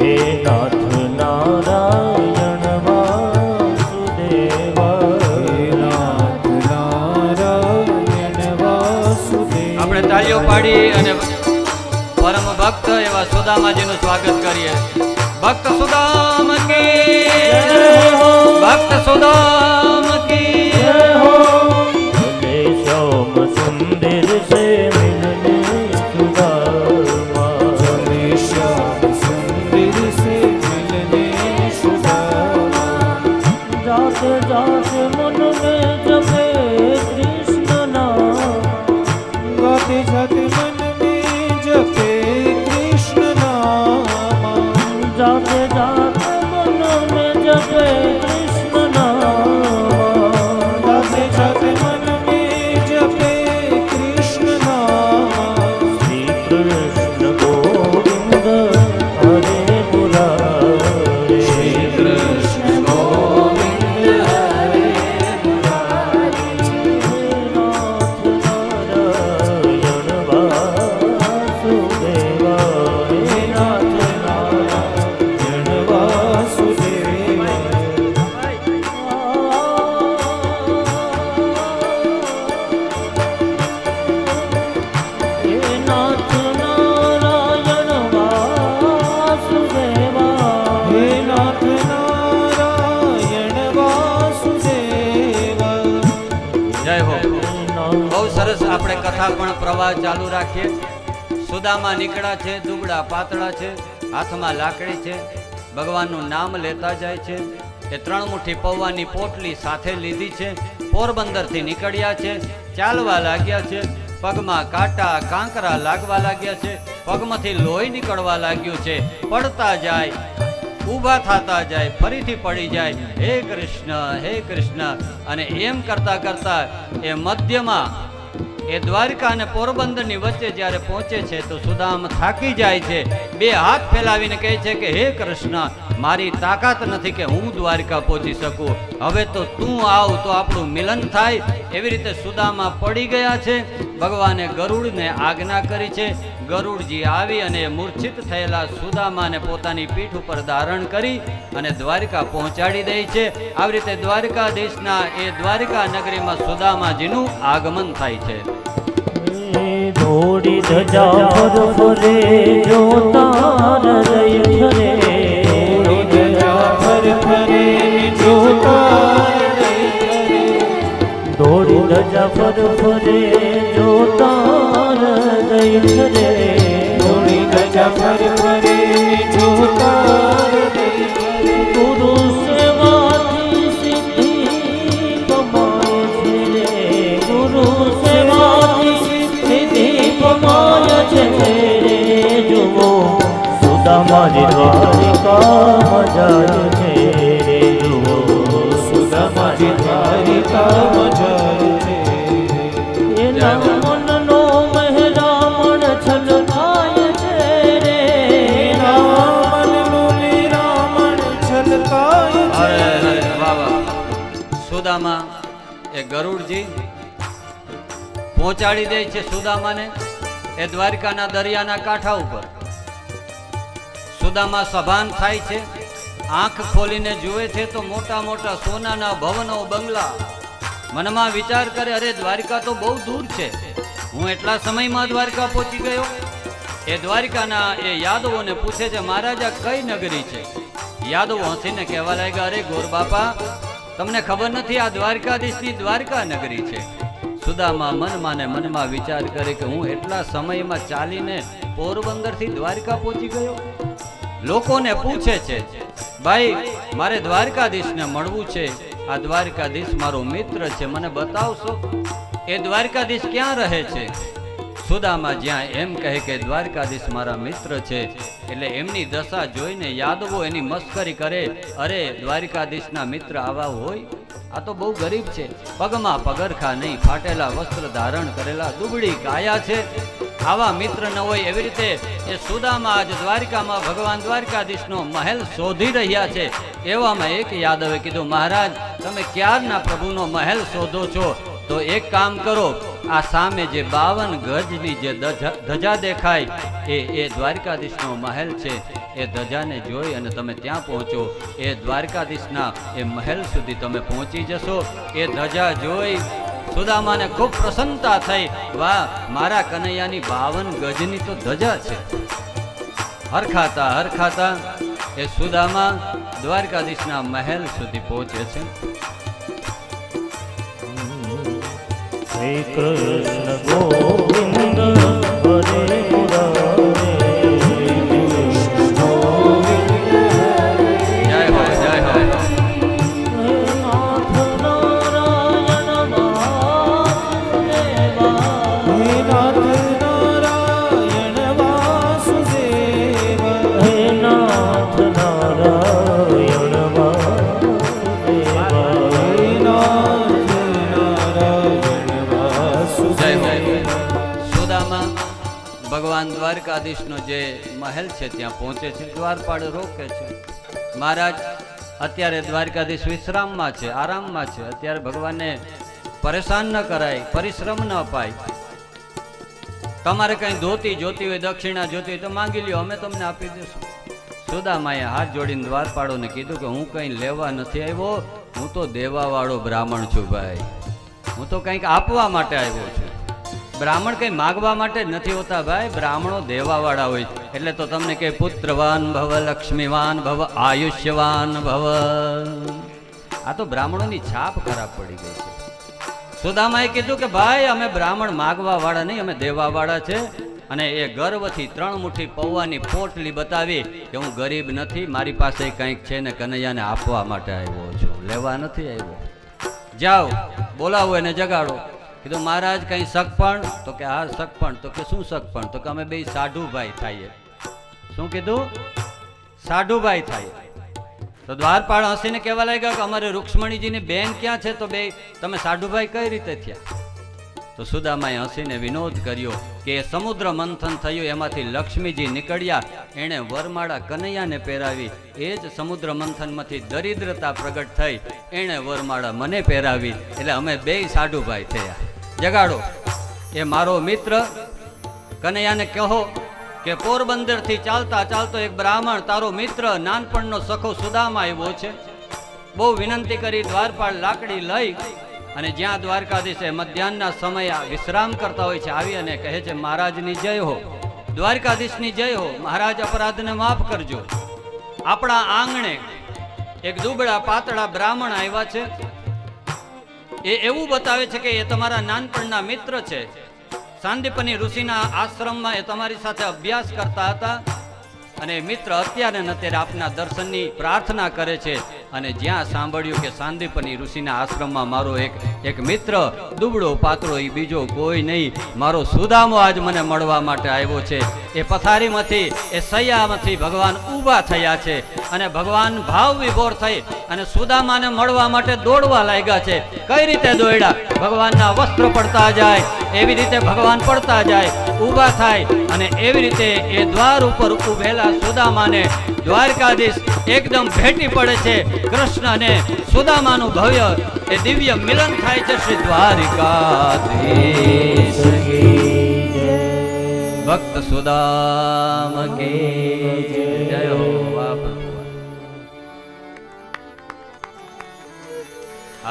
હે નાથ નારાયણ વાસુદેવા, હે નાથ નારાયણ વાસુદેવા. આપણે તાળીઓ પાડી અને પરમ ભક્ત એવા સુદામાજીનું સ્વાગત કરીએ. ભક્ત સુદામ કી ભક્ત સુદામ કી ભલે શ્યામ સુંદર સે મિલને સુદામા, ભલે શ્યામ સુંદર સે મિલને સુદામા. જાત જાત મન में जपे कृष्ण नाम, गाते जाते मन में जपे कृष्ण नाम, जाते जाते मन में जपे कृष्ण नाम, जाते जाते मन में जपे कृष्ण नाम. श्री कृष्ण गोविंद हरे मुरारे, श्री कृष्ण गोविंद हरे मुरारे. नाथ नारायण वासुदेवा, हे नाथ नारायण वासुदेवा. हे नाथ नारायण वासुदेवा, हे नाथ नारायण वासुदेवा. જય હો. બહુ સરસ. આપણે કથા પણ પ્રવાહ ચાલુ રાખીએ. સુદામા નીકળ્યા છે, દુબળા પાતળા છે, હાથમાં લાકડી છે, ભગવાનનું નામ લેતા જાય છે. એ 3 મુઠ્ઠી પૌવાની પોટલી સાથે લીધી છે. પોરબંદરથી નીકળ્યા છે, ચાલવા લાગ્યા છે. પગમાં કાંટા કાંકરા લાગવા લાગ્યા છે, પગમાંથી લોહી નીકળવા લાગ્યું છે. પડતા જાય, ઊભા થતા જાય, ફરીથી પડી જાય. હે કૃષ્ણ, હે કૃષ્ણ. અને એમ કરતા કરતા એ મધ્યમાં એ દ્વારકા અને પોરબંદરની વચ્ચે જ્યારે પહોંચે છે તો સુદામ થાકી જાય છે. 2 હાથ ફેલાવીને કહે છે કે હે કૃષ્ણ, મારી તાકાત નથી કે હું દ્વારકા પહોંચી શકું. હવે તો તું આવ તો આપણું મિલન થાય. એવી રીતે સુદામા પડી ગયા છે. ભગવાને ગરુડને આજ્ઞા કરી છે. ગરુડજી આવી અને મૂર્છિત થયેલા સુદામાને પોતાની પીઠ ઉપર ધારણ કરી અને દ્વારકા પહોંચાડી દે છે. આવી રીતે દ્વારકાધીશના એ દ્વારકા નગરીમાં સુદામાજીનું આગમન થાય છે. દોડી ધજા ફર ફરે જોતાર દય ધરે, દોડી ધજા ફર ફરે જોતાર દય ધરે, દોડી ધજા ફર ફરે જોતાર દય ધરે, દોડી ધજા ફર ફરે જોતાર દય ધરે. ગુરુ સેવાથી સિદ્ધિ કમાય છે રે, ગુરુ સેવાથી સિદ્ધિ કમાય છે રે. જુઓ સુદામાજી દ્વારિકામાં જાય છે રે, જુઓ સુદામાજી દ્વારિકામાં જાય છે. એના મનનો મહેરામણ છલકાય છે રે, એના મનનો મહેરામણ છલકાય છે. અરે અરે વાહ વાહ. સુદામા એ ગરુડજી પહોંચાડી દે છે સુદામાને એ દ્વારકાના દરિયાના કાંઠા ઉપર. સુદામા સભાન થાય છે. આંખ ખોલીને જુએ છે તો મોટા મોટા સોનાના ભવનો, બંગલા. મનમાં વિચાર કરે, અરે દ્વારકા તો બહુ દૂર છે, હું એટલા સમયમાં દ્વારકા પહોંચી ગયો. એ દ્વારકાના એ યાદવોને પૂછે છે, મહારાજા કઈ નગરી છે? યાદવો હસીને કહેવા લાગ્યા, અરે ગોર બાપા, તમને ખબર નથી, આ દ્વારકાધીશની દ્વારકા નગરી છે. સુદામા મનમાં ને મનમાં વિચાર કરે કે હું એટલા સમયમાં ચાલીને પોરબંદરથી દ્વારકા પહોંચી ગયો. લોકોને પૂછે છે, ભાઈ મારે દ્વારકાધીશને મળવું છે, આ દ્વારકાધીશ મારો મિત્ર છે, મને બતાવશો? એ દ્વારકાધીશ ક્યાં રહે છે? સુદામા જ્યાં એમ કહે કે દ્વારકાધીશ મારા મિત્ર છે, એટલે એમની દશા જોઈને યાદવો એની મસ્કરી કરે, અરે દ્વારકાધીશના મિત્ર આવા હોય? આ તો બહુ ગરીબ છે, પગમાં પગરખા નહીં, ફાટેલા વસ્ત્ર ધારણ કરેલા, દુબળી કાયા છે, આવા મિત્ર ન હોય. એવી રીતે એ સુદામા આજ દ્વારકામાં ભગવાન દ્વારકાધીશનો મહેલ શોધી રહ્યા છે. એવામાં એક યાદવે કીધું, મહારાજ તમે ક્યારના પ્રભુનો મહેલ શોધો છો, તો એક કામ કરો, આ સામે જે 52 ગજની જે ધજા દેખાય એ દ્વારકાધીશનો મહેલ છે. એ ધજાને જોઈ અને તમે ત્યાં પહોંચો, એ દ્વારકાધીશના એ મહેલ સુધી તમે પહોંચી જશો. એ ધજા જોઈ સુદામાને ખૂબ પ્રસન્નતા થઈ. વાહ, મારા કનૈયાની 52 ગજની તો ધજા છે. હરખાતા હરખાતા એ સુદામા દ્વારકાધીશના મહેલ સુધી પહોંચે છે. શ્રી કૃષ્ણ ગોવિંદ હરે મુરારે, જય હો જય હો. નાથ નારાયણ વાસુદેવા, હે નાથ નારાયણ વાસુદેવા, હે નાથ નારાયણ વાસુદેવા, હે નાથ નારાયણ વાસુદેવા. સુદામા ભગવાન દ્વારકાધીશનો જે મહેલ છે ત્યાં પહોંચે છે. દ્વારપાળ રોકે છે. મહારાજ, અત્યારે દ્વારકાધીશ વિશ્રામમાં છે, આરામમાં છે. અત્યારે ભગવાનને પરેશાન ન કરાય, પરિશ્રમ ન અપાય. તમારે કઈ ધોતી જોતી હોય, દક્ષિણા જોતી હોય તો માંગી લ્યો, અમે તમને આપી દઈશું. સુદામાએ હાથ જોડીને દ્વારપાળોને કીધું કે હું કઈ લેવા નથી આવ્યો, હું તો દેવાવાળો બ્રાહ્મણ છું ભાઈ. હું તો કંઈક આપવા માટે આવ્યો છું. બ્રાહ્મણ કઈ માગવા માટે જ નથી હોતા ભાઈ, બ્રાહ્મણો દેવાવાળા હોય. એટલે તો તમને કે પુત્રવાન ભવ, લક્ષ્મીવાન ભવ, આયુષ્યવાન ભવ. આ તો બ્રાહ્મણોની છાપ ખરાબ પડી ગઈ છે. સુદામાએ કીધું કે ભાઈ અમે બ્રાહ્મણ માગવા વાળા નહીં, અમે દેવાવાળા છે. અને એ ગર્વથી 3 મુઠ્ઠી પૌવાની પોટલી બતાવી કે હું ગરીબ નથી, મારી પાસે કંઈક છે ને કનૈયાને આપવા માટે આવ્યો છું, લેવા નથી આવ્યો. જાઓ બોલાવો એને જગાડો. કીધું મહારાજ કઈ સગપણ? તો કે હા સગપણ. તો કે શું સગપણ? તો કે અમે બે સાઢુભાઈ થઈએ. શું કીધું? સાઢુભાઈ થાય. તો દ્વારપાળ હસીને કહેવા લાગ્યા કે અમારે રૂક્ષ્મણીજીની બેન ક્યાં છે? તો બે તમે સાઢુભાઈ કઈ રીતે થયા? તો સુદામાએ હસીને વિનોદ કર્યો કે સમુદ્ર મંથન થયું, એમાંથી લક્ષ્મીજી નીકળ્યા, એણે વરમાળા કનૈયાને પહેરાવી. એ જ સમુદ્ર મંથનમાંથી દરિદ્રતા પ્રગટ થઈ, એણે વરમાળા મને પહેરાવી. એટલે અમે બે સાઢુભાઈ થયા. જગાડો એ મારો મિત્ર. કનૈયાને કહો કે પોરબંદરથી ચાલતા ચાલતો એક બ્રાહ્મણ તારો મિત્ર નાનપણનો સખો સુદામા આવ્યો છે. બહુ વિનંતી કરી દ્વારપાળ લાકડી લઈ અને જ્યાં દ્વારકાધીશે મધ્યાહનના સમયે વિશ્રામ કરતા હોય છે આવી અને કહે છે મહારાજની જય હો, દ્વારકાધીશની જય હો. મહારાજ અપરાધને માફ કરજો. આપણા આંગણે એક દુબળા પાતળા બ્રાહ્મણ આવ્યા છે. એ એવું બતાવે છે કે એ તમારા નાનપણના મિત્ર છે. સાંદીપની ઋષિના આશ્રમમાં એ તમારી સાથે અભ્યાસ કરતા હતા અને મિત્ર અત્યારે ને અત્યારે આપના દર્શનની પ્રાર્થના કરે છે. અને જ્યાં સાંભળ્યું કે સાંદીપની ઋષિના આશ્રમમાં મારો એક મિત્ર દુબળો પાતળો, એ બીજો કોઈ નહીં, મારો સુદામો આજ મને મળવા માટે આવ્યો છે. એ પથારીમાંથી એ સૈયામાંથી ભગવાન ઊભા થયા છે અને ભગવાન ભાવ વિભોર થઈ અને સુદામાને મળવા માટે દોડવા લાગ્યા છે. કઈ રીતે દોડ્યા? ભગવાનના વસ્ત્ર પડતા જાય એવી રીતે ભગવાન પડતા જાય, ઊભા થાય અને એવી રીતે એ દ્વાર ઉપર ઊભેલા સુદામાને દ્વારકાધીશ એકદમ ભેટી પડે છે. કૃષ્ણ અને સુદામાનું ભવ્ય એ દિવ્ય મિલન થાય છે. શ્રી દ્વારિકાધીશ ભક્ત સુદામ કી જય હો.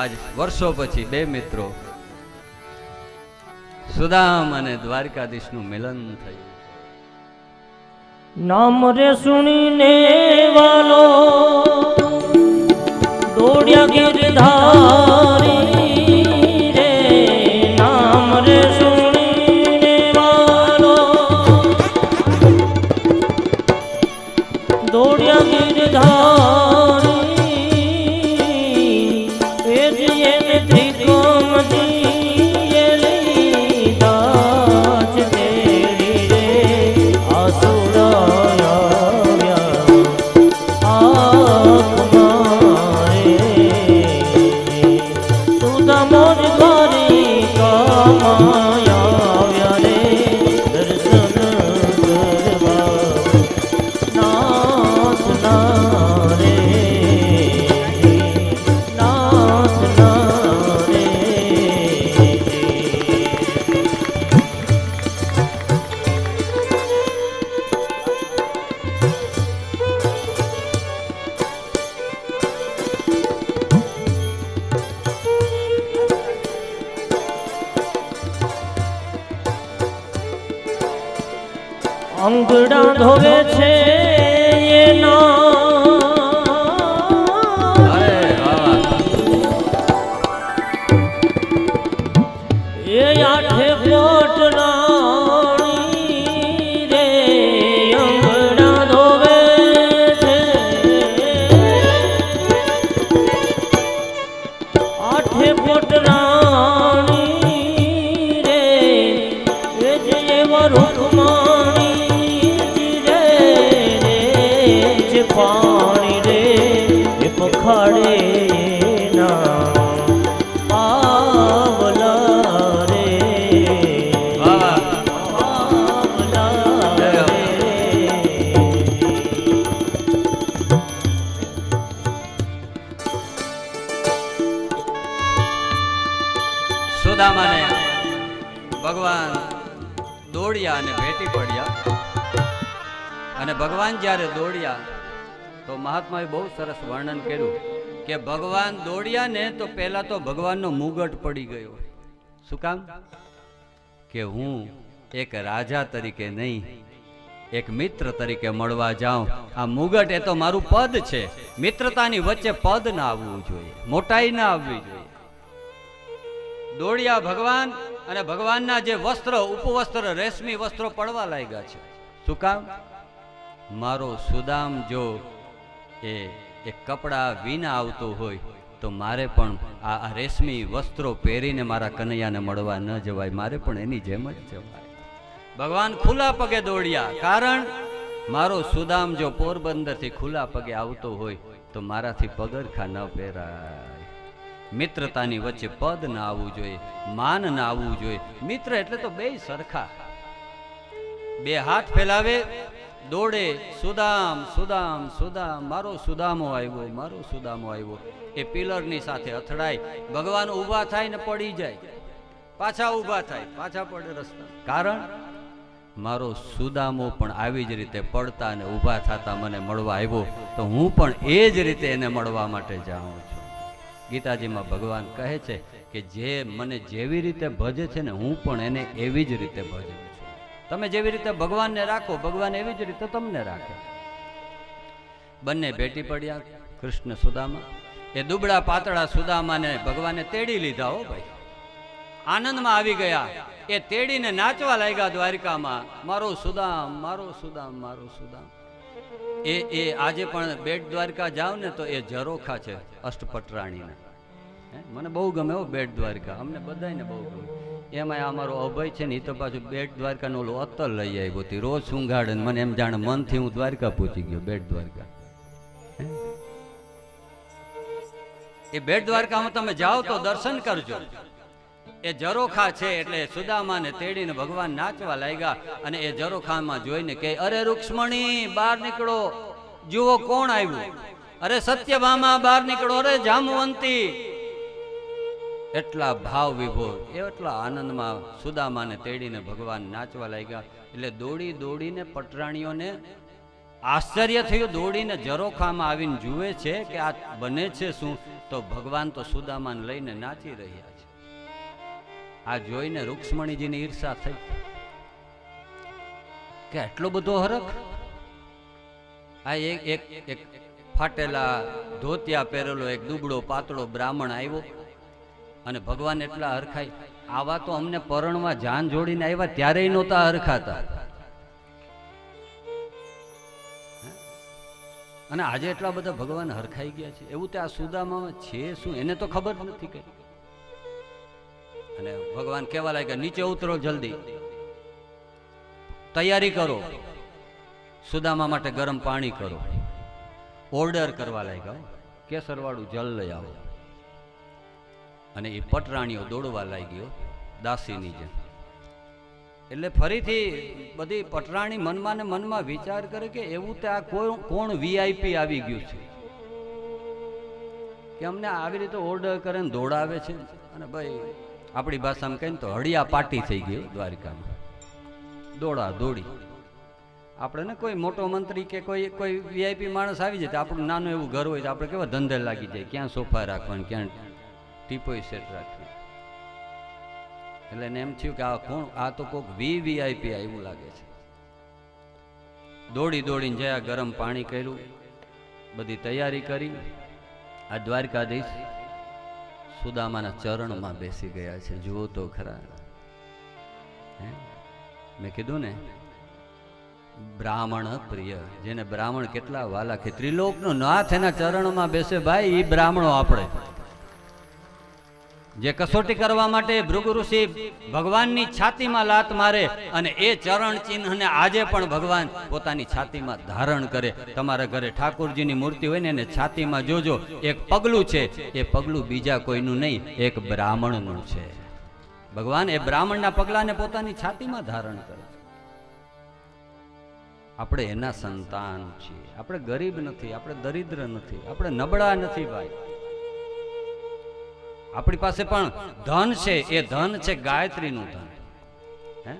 આજ વર્ષો પછી બે મિત્રો સુદામ અને દ્વારકાધીશનું મિલન થયું. નામ રે સુણીને વાલો દોડ્યા ગિરધારી રે. નામ રે સુણીને વાલો દોડ્યા ગિરધારી. એ જ એને ત્રિકોમજી એ લીધા છે તેરી રે. અંગડા ધોવે છે એના અરે વાહ એ આઠે પોટરાણી રે અંગડા ધોવે છે આઠે પોટરાણી રે એ જે એવા રૂકમાણી રે જે પાણી રે એ પખાડે ના પાવલા રે વાહ પાવલા રે સુદામાને ભગવાન દોડ્યા અને ભેટી પડ્યા અને ભગવાન જ્યારે દોડ્યા તો મહાત્માએ બહુ સરસ વર્ણન કર્યું કે ભગવાન દોડ્યા ને તો પહેલા તો ભગવાનનો મુગટ પડી ગયો. શું કામ? કે હું એક રાજા તરીકે નહીં, એક મિત્ર તરીકે મળવા જાઉં. આ મુગટ એ તો મારું પદ છે. મિત્રતાની વચ્ચે પદ ના આવવું જોઈએ, મોટાઈ ના આવવી જોઈએ. દોડ્યા ભગવાન અને ભગવાનના જે વસ્ત્ર ઉપવસ્ત્ર રેશમી વસ્ત્રો પડવા લાગ્યા છે. શું કામ? મારો સુદામ જો એ કપડા વિના આવતો હોય તો મારે પણ આ રેશમી વસ્ત્રો પહેરીને મારા કનૈયાને મળવા ન જવાય, મારે પણ એની જેમ જ જવાય. ભગવાન ખુલ્લા પગે દોડ્યા, કારણ મારો સુદામ જો પોરબંદરથી ખુલ્લા પગે આવતો હોય તો મારાથી પગરખા ન પહેરાય. મિત્રતાની વચ્ચે પદ ના આવવું જોઈએ, માન ના આવવું જોઈએ. મિત્ર એટલે તો બે સરખા, બે હાથ ફેલાવે દોડે. સુદામ સુદામ સુદામ, મારો સુદામો આવ્યો, મારો સુદામો આવ્યો. એ પિલરની સાથે અથડાય, ભગવાન ઊભા થાય ને પડી જાય, પાછા ઊભા થાય, પાછા પડે રસ્તા. કારણ મારો સુદામો પણ આવી જ રીતે પડતા અને ઊભા થતા મને મળવા આવ્યો, તો હું પણ એ જ રીતે એને મળવા માટે જાઉં છું. ગીતાજીમાં ભગવાન કહે છે કે જે મને જેવી રીતે ભજે છે ને હું પણ એને એવી જ રીતે ભજું છું. તમે જેવી રીતે ભગવાનને રાખો, ભગવાન એવી જ રીતે તમને રાખે. બંને ભેટી પડ્યા, કૃષ્ણ સુદામા. એ દુબળા પાતળા સુદામાને ભગવાને તેડી લીધા. હો ભાઈ, આનંદમાં આવી ગયા. એ તેડીને નાચવા લાગ્યા દ્વારિકામાં, મારો સુદામ, મારો સુદામ, મારો સુદામ. એ આજે પણ બેટ દ્વારકા જાવ ને તો એ ઝરોખા છે અષ્ટપટરાણીના. મને બહુ ગમે હો બેટ દ્વારકા, અમને બધાને બહુ ગમે. એમાં અમારો અભય છે ને એ તો પાછું બેટ દ્વારકાનો ઓલો અત્તર લઈ આવ્યો હતી, રોજ સુંઘાડે. મને એમ જાણે મનથી હું દ્વારકા પહોંચી ગયો. બેટ દ્વારકા, એ બેટ દ્વારકામાં તમે જાઓ તો દર્શન કરજો. એ ઝરોખા છે એટલે સુદામાને તેડીને ભગવાન નાચવા લાગ્યા. અને એ ઝરોખામાં જોઈને કે અરે રૂક્ષ્મણી બહાર નીકળો, જુઓ કોણ આવ્યું. અરે સત્યભામા બહાર નીકળો, અરે જામવંતી. એટલા ભાવ વિભોર, એટલા આનંદમાં સુદામાને તેડીને ભગવાન નાચવા લાગ્યા. એટલે દોડી દોડીને પટરાણીઓને આશ્ચર્ય થયું. દોડીને ઝરોખામાં આવીને જુએ છે કે આ બને છે શું, તો ભગવાન તો સુદામાને લઈને નાચી રહ્યા છે. આ જોઈને રૂક્ષ્મણીજીની ઈર્ષા થઈ કે એટલો બધો હરખ. આ એક ફાટેલા ધોતિયા પહેરેલો એક દુબળો પાતળો બ્રાહ્મણ આવ્યો અને ભગવાન એટલા હરખાય. આવા તો અમને પરણવા જાન જોડીને આવ્યા ત્યારે નહોતા હરખાતા, અને આજે એટલા બધા ભગવાન હરખાઈ ગયા છે. એવું તે આ સુદામામાં છે શું, એને તો ખબર નથી કઈ. અને ભગવાન કહેવા લાગ્યા નીચે ઉતરો, જલ્દી તૈયારી કરો, સુદામા માટે ગરમ પાણી કરો. ઓર્ડર કરવા લાગ્યા, કેસરવાળું જલ લઈ આવો. અને એ પટરાણીઓ દોડવા લાગ્યો દાસીની જેમ. એટલે ફરીથી બધી પટરાણી મનમાં ને મનમાં વિચાર કરે કે એવું તે આ કોણ વીઆઈપી આવી ગયું છે કે અમને આવી રીતે ઓર્ડર કરે ને દોડાવે છે. અને ભાઈ આપણી ભાષામાં કહીને તો હળિયા પાટી થઈ ગયું દ્વારિકામાં. દોડા દોડી આપણે ને કોઈ મોટો મંત્રી કે કોઈ વીઆઈપી માણસ આવી જાય તો આપણું નાનું એવું ઘર હોય તો આપણે કેવા ધંધે લાગી જાય, ક્યાં સોફા રાખવાનું, ક્યાં ટીપોઈ સેટ રાખવી. એટલે એને એમ થયું કે આ કોણ, આ તો કોઈક વીઆઈપી આવ્યું લાગે છે. દોડી દોડીને જયા, ગરમ પાણી કર્યું, બધી તૈયારી કરી. આ દ્વારકાધીશ સુદામાના ચરણમાં બેસી ગયા છે. જુઓ તો ખરા. મેં કીધું ને, બ્રાહ્મણ પ્રિય, જેને બ્રાહ્મણ કેટલા વાલા, કે ત્રિલોકનો નાથ એના ચરણમાં બેસે. ભાઈ, એ બ્રાહ્મણો આપણે જે કસોટી કરવા માટે ભૃગુ ઋષિ ભગવાનની છાતીમાં લાત મારે, અને એ ચરણ ચિહ્નને આજે પણ ભગવાન પોતાની છાતીમાં ધારણ કરે. તમારા ઘરે ઠાકોરજીની મૂર્તિ હોય ને, એને છાતીમાં જોજો, એક પગલું છે. એ પગલું બીજા કોઈનું નહીં, એક બ્રાહ્મણનું છે. ભગવાન એ બ્રાહ્મણના પગલાને પોતાની છાતીમાં ધારણ કરે. આપણે એના સંતાન છીએ. આપણે ગરીબ નથી, આપણે દરિદ્ર નથી, આપણે નબળા નથી ભાઈ. આપણી પાસે પણ ધન છે. એ ધન છે ગાયત્રીનું ધન. હે,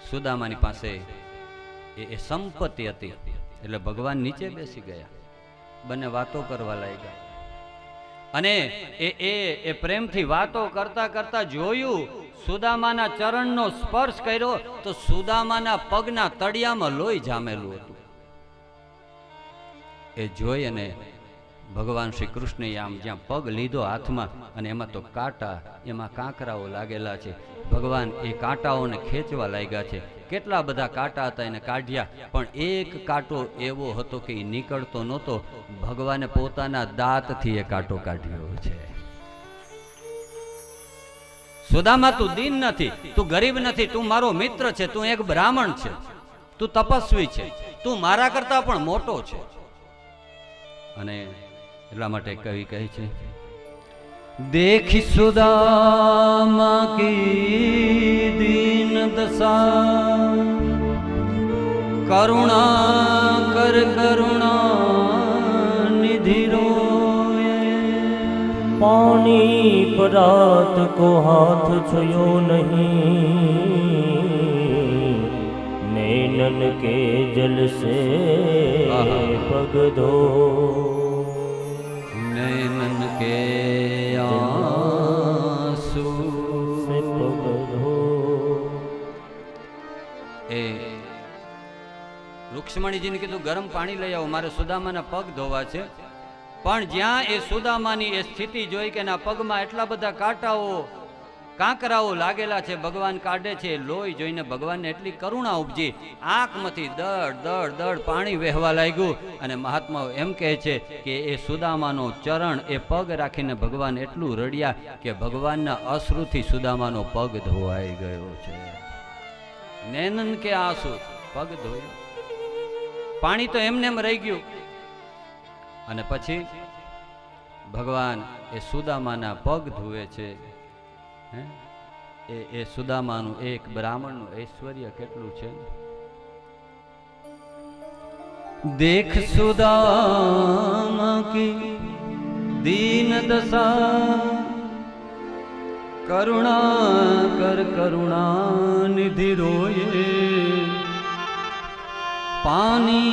સુદામાની પાસે એ સંપત્તિ હતી. એટલે ભગવાન નીચે બેસી ગયા, બંને વાતો કરવા લાગ્યા. અને એ પ્રેમથી વાતો કરતા કરતા જોયું, સુદામાના ચરણનો સ્પર્શ કર્યો તો સુદામાના પગના તળિયામાં લોહી જામેલું હતું. એ જોઈ અને ભગવાન શ્રી કૃષ્ણએ આમ જ્યાં પગ લીધો હાથમાં, અને એમાં તો કાંટા, એમાં કાંકરાઓ લાગેલા છે. ભગવાન એ કાંટાઓને ખેંચવા લાગ્યા છે. કેટલા બધા કાંટા હતા, એને કાઢ્યા, પણ એક કાંટો એવો હતો કે એ નીકળતો નહોતો. ભગવાને પોતાના દાંતથી એ કાંટો કાઢ્યો છે. સુદામા, તું દીન નથી, તું ગરીબ નથી, તું મારો મિત્ર છે, તું એક બ્રાહ્મણ છે, તું તપસ્વી છે, તું મારા કરતા પણ મોટો છે. અને એટલા માટે કવિ કહે છે, દેખી સુદામા કી દીન દશા, કરુણા કર કરુણા નિધિ રોય. पानी परात को हाथ छुयो नहीं, नैनन के जल से पग धो. नैनन के आंसू से पग धो. એ રૂક્ષ્મણીજીને કીધું, ગરમ પાણી લઈ આવો, મારે સુદામાના પગ ધોવા છે. પણ જ્યાં એ સુદામાની એ સ્થિતિ જોઈ કે એના પગમાં એટલા બધા કાંટાઓ, કાંકરાઓ લાગેલા છે, ભગવાન કાઢે છે, લોહી જોઈને ભગવાનને એટલી કરુણા ઉપજી. આંખમાંથી દળ દળ દળ પાણી વહેવા લાગ્યું. અને મહાત્માઓ એમ કહે છે કે એ સુદામાનો ચરણ, એ પગ રાખીને ભગવાન એટલું રડ્યા કે ભગવાનના અશ્રુથી સુદામાનો પગ ધોવાઈ ગયો છે. નૈનન કે આંસુ, પગ ધોયો. પાણી તો એમને એમ રહી ગયું. અને પછી ભગવાન એ સુદામાના પગ ધુએ છે. એ સુદામાનું, એક બ્રાહ્મણનું ઐશ્વર્ય કેટલું છે. દેખ સુદામા કી દીન દશા, કરુણા કર કરુણા નિધિ રોયે. पानी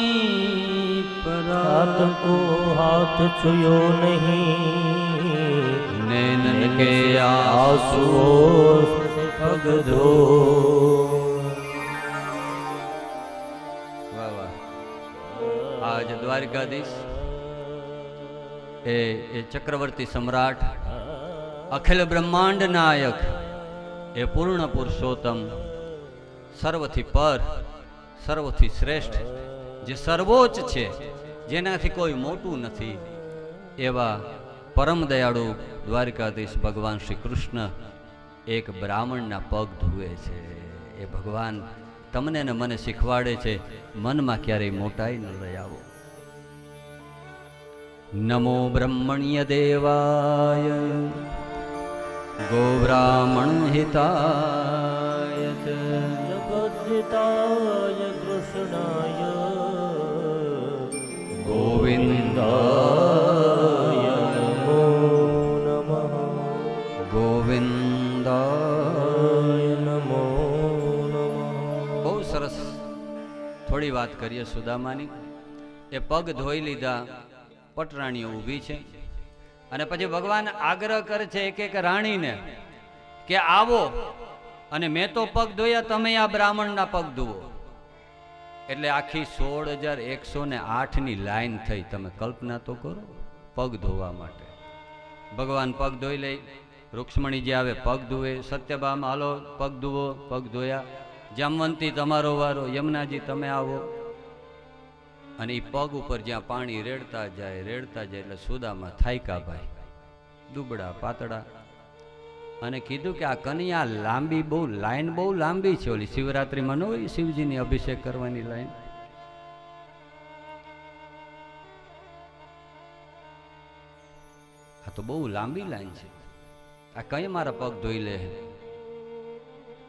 परात को हाथ छुयो नहीं, नैनन के आंसुओं से पग धो. વાહ વાહ. આજ દ્વારકાધીશ એ ચક્રવર્તી સમ્રાટ, અખિલ બ્રહ્માંડ નાયક, એ પૂર્ણ પુરુષોત્તમ, સર્વથી પર, સર્વથી શ્રેષ્ઠ, જે સર્વોચ્ચ છે, જેનાથી કોઈ મોટું નથી, એવા પરમ દયાળુ દ્વારકાધીશ ભગવાન શ્રી કૃષ્ણ એક બ્રાહ્મણના પગ ધુએ છે. એ ભગવાન તમને ને મને શીખવાડે છે, મનમાં ક્યારેય મોટાઈ ન લઈ આવો. નમો બ્રહ્મણ્ય દેવાય ગો બ્રાહ્મણ હિતાય जगद्धिताय कृष्णाय ગોવિંદાય नमो नमः. ગોવિંદાય नमो नमः. બહુ સરસ. થોડી વાત કરીએ સુદામાની. એ પગ ધોઈ લીધા, પટરાણીઓ ઊભી છે, અને પછી ભગવાન આગ્રહ કરે છે એક એક રાણીને કે આવો, અને મેં તો પગ ધોયા, તમે આ બ્રાહ્મણના પગ ધુવો. એટલે આખી 16,108ની લાઈન થઈ. તમે કલ્પના તો કરો, પગ ધોવા માટે. ભગવાન પગ ધોઈ લે, રૂક્ષ્મણીજી આવે પગ ધોવે, સત્યભામ હાલો પગ ધોવો, પગ ધોયા. જામવંતી તમારો વારો, યમુનાજી તમે આવો. અને એ પગ ઉપર જ્યાં પાણી રેડતા જાય એટલે સુદામાં થાયકા ભાઈ, દુબળા પાતળા. અને કીધું કે આ કન્યા લાંબી બહુ, લાઈન બહુ લાંબી છે. ઓલી શિવરાત્રીમાં ન હોય શિવજીની અભિષેક કરવાની લાઈન, આ તો બહુ લાંબી લાઈન છે. આ કઈ મારા પગ ધોઈ લે.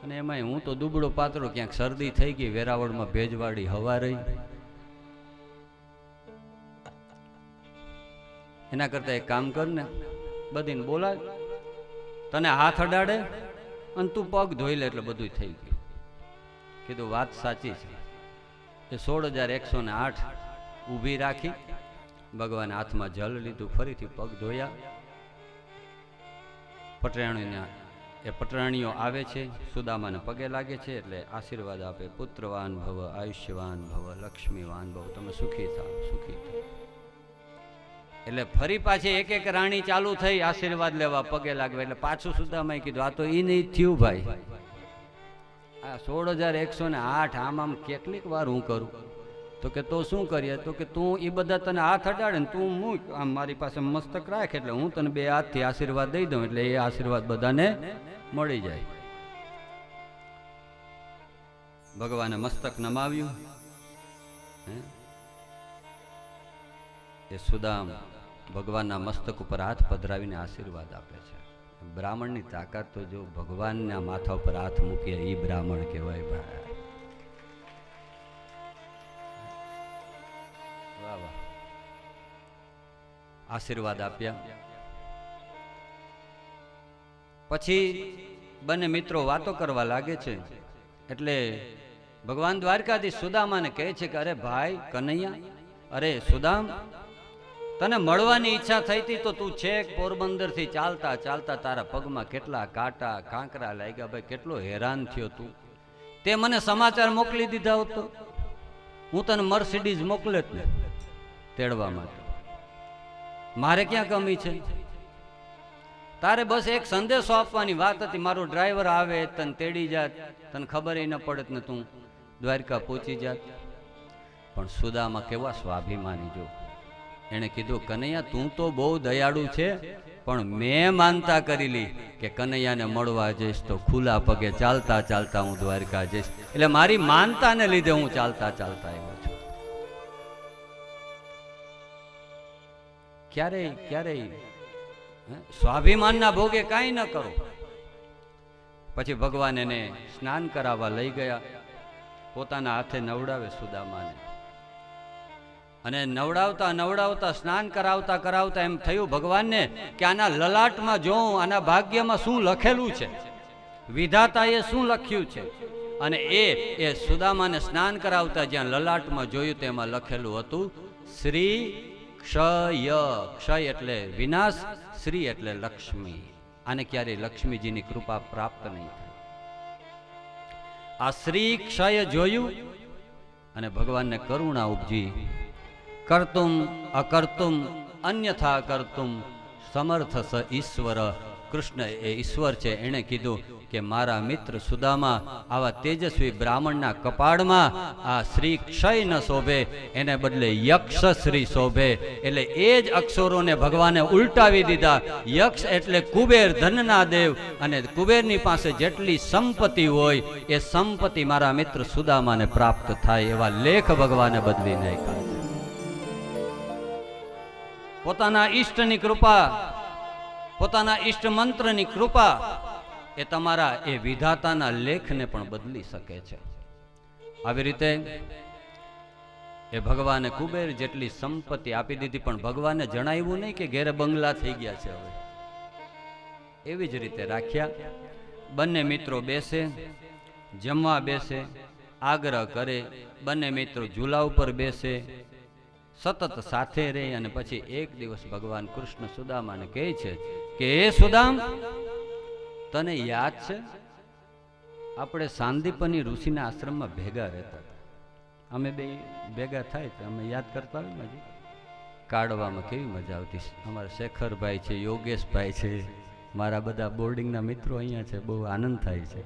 અને એમાં હું તો દુબળો પાતળો, ક્યાંક શરદી થઈ ગઈ, વેરાવળમાં ભેજવાળી હવા રહી. એના કરતા એક કામ કર ને, બધીને બોલાય, તને હાથ અડાડે અને તું પગ ધોઈ લે એટલે બધું થઈ ગયું. કીધું વાત સાચી છે. એ 16,108 ઊભી રાખી, ભગવાને હાથમાં જલ લીધું, ફરીથી પગ ધોયા. પટરાણીઓ આવે છે, સુદામાને પગે લાગે છે, એટલે આશીર્વાદ આપે, પુત્રવાન ભવ, આયુષ્યવાન ભવ, લક્ષ્મીવાન ભવ, તમે સુખી થાવ, સુખી થાવ. એટલે ફરી પાછી એક એક રાણી ચાલુ થઈ આશીર્વાદ લેવા, પગે લાગવા. એટલે પાછું સુદામાએ કીધું આ તો ઈ નહીં થયું ભાઈ, આ 16,108 આમ કેટલીક વાર હું કરું. તો કે તો શું કરીએ? તો કે તું એ બધા તને હાથ અડાડે ને તું મૂક, આમ મારી પાસે મસ્તક રાખ, એટલે હું તને 2 હાથથી આશીર્વાદ દઈ દઉં, એટલે એ આશીર્વાદ બધાને મળી જાય. ભગવાને મસ્તક નમાવ્યું. એ સુદામ ભગવાનના મસ્તક ઉપર હાથ પધરાવીને આશીર્વાદ આપે છે. બ્રાહ્મણની તાકાત તો જો, ભગવાનના માથા ઉપર હાથ મૂકીએ એ બ્રાહ્મણ કહેવાય ભાઈ. વાહ વાહ. આશીર્વાદ આપ્યા પછી બંને મિત્રો વાતો કરવા લાગે છે. એટલે ભગવાન દ્વારકાધીશ સુદામાને કહે છે કે અરે ભાઈ કનૈયા, અરે સુદામ, તને મળવાની ઈચ્છા થઈ હતી તો તું છેક પોરબંદર થી ચાલતા ચાલતા તારા પગમાં કેટલા કાંટા કાંકરા લાગ્યા ભાઈ, કેટલો હેરાન થયો તું. તે મને સમાચાર મોકલી દીધા હોત તો હું તને મર્સિડીઝ મોકલેત ને તેડવા માટે. મારે ક્યાં કમી છે? તારે બસ એક સંદેશો આપવાની વાત હતી, મારો ડ્રાઈવર આવે તને તેડી જાત, તને ખબર ન પડત ને તું દ્વારકા પહોંચી જાત. પણ સુદામા કેવા સ્વાભિમાની જો, એને કીધું કનૈયા તું તો બહુ દયાળુ છે, પણ મેં માનતા કરેલી કે કનૈયાને મળવા જઈશ તો ખુલ્લા પગે ચાલતા ચાલતા હું દ્વારકા જઈશ, એટલે મારી માનતાને લીધે હું ચાલતા ચાલતા આવ્યો છું. ક્યારેય સ્વાભિમાનના ભોગે કાંઈ ન કરો. પછી ભગવાન એને સ્નાન કરાવવા લઈ ગયા, પોતાના હાથે નવડાવે સુદામાને. અને નવડાવતા સ્નાન કરાવતા એમ થયું ભગવાનને કે આના લલાટમાં જોઉં, આના ભાગ્યમાં શું લખેલું છે, વિધાતાએ શું લખ્યું છે. અને એ સુદામાને સ્નાન કરાવતા જ્યાં લલાટમાં જોયું તેમાં લખેલું હતું શ્રી ક્ષય. ક્ષય એટલે વિનાશ, શ્રી એટલે લક્ષ્મી. આને ક્યારેય લક્ષ્મીજીની કૃપા પ્રાપ્ત નહીં થાય. આ શ્રી ક્ષય જોયું અને ભગવાનને કરુણા ઉપજી. કર્તુમ અકર્તુમ અન્યથા કર્તુમ સમર્થ સ ઈશ્વર. કૃષ્ણ એ ઈશ્વર છે. એણે કીધું કે મારા મિત્ર સુદામા આવા તેજસ્વી બ્રાહ્મણના કપાળમાં આ શ્રી ક્ષય ન શોભે, એને બદલે યક્ષ શ્રી શોભે. એટલે એ જ અક્ષરોને ભગવાને ઉલટાવી દીધા. યક્ષ એટલે કુબેર, ધનના દેવ, અને કુબેરની પાસે જેટલી સંપત્તિ હોય એ સંપત્તિ મારા મિત્ર સુદામાને પ્રાપ્ત થાય, એવા લેખ ભગવાને બદલી નાખ્યા. પોતાના ઈષ્ટની કૃપા, પોતાના ઈષ્ટ મંત્રની કૃપા એ તમારા એ વિધાતાના લેખને પણ બદલી શકે છે. આવી રીતે એ ભગવાને કુબેર જેટલી સંપત્તિ આપી દીધી, પણ ભગવાને જણાવ્યું નહીં કે ઘેરે બંગલા થઈ ગયા છે હવે. એવી જ રીતે રાખ્યા. બંને મિત્રો બેસે, જમવા બેસે, આગ્રહ કરે, બંને મિત્રો ઝૂલા ઉપર બેસે, સતત સાથે રહે. અને પછી એક દિવસ ભગવાન કૃષ્ણ સુદામાને કહે છે કે હે સુદામ, તને યાદ છે આપણે સાંદીપની ઋષિના આશ્રમમાં ભેગા રહેતા હતા, અમે બે ભેગા થાય તો અમે યાદ કરતા હોય ને હજી કાઢવામાં કેવી મજા આવતી. અમારા શેખરભાઈ છે, યોગેશભાઈ છે, મારા બધા બોર્ડિંગના મિત્રો અહીંયા છે, બહુ આનંદ થાય છે.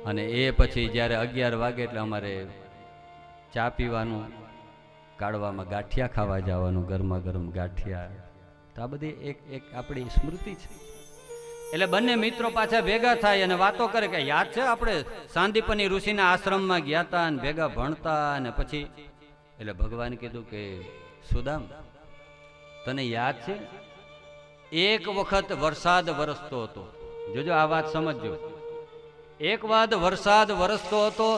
અને એ પછી જ્યારે 11 વાગે એટલે અમારે ચા પીવાનું, કાઢવામાં ગાંઠિયા ખાવા જવાનું, ગરમા ગરમ ગાંઠિયા. તો આ બધી એક આપણી સ્મૃતિ છે. એટલે બંને મિત્રો પાછા ભેગા થાય અને વાતો કરે કે યાદ છે આપણે સાંદીપની ઋષિના આશ્રમમાં ગયા હતા અને ભેગા ભણતા. અને પછી એટલે ભગવાન કીધું કે સુદામ, તને યાદ છે એક વખત વરસાદ વરસતો હતો. જોજો આ વાત સમજજો. એક વાર વરસાદ વરસતો હતો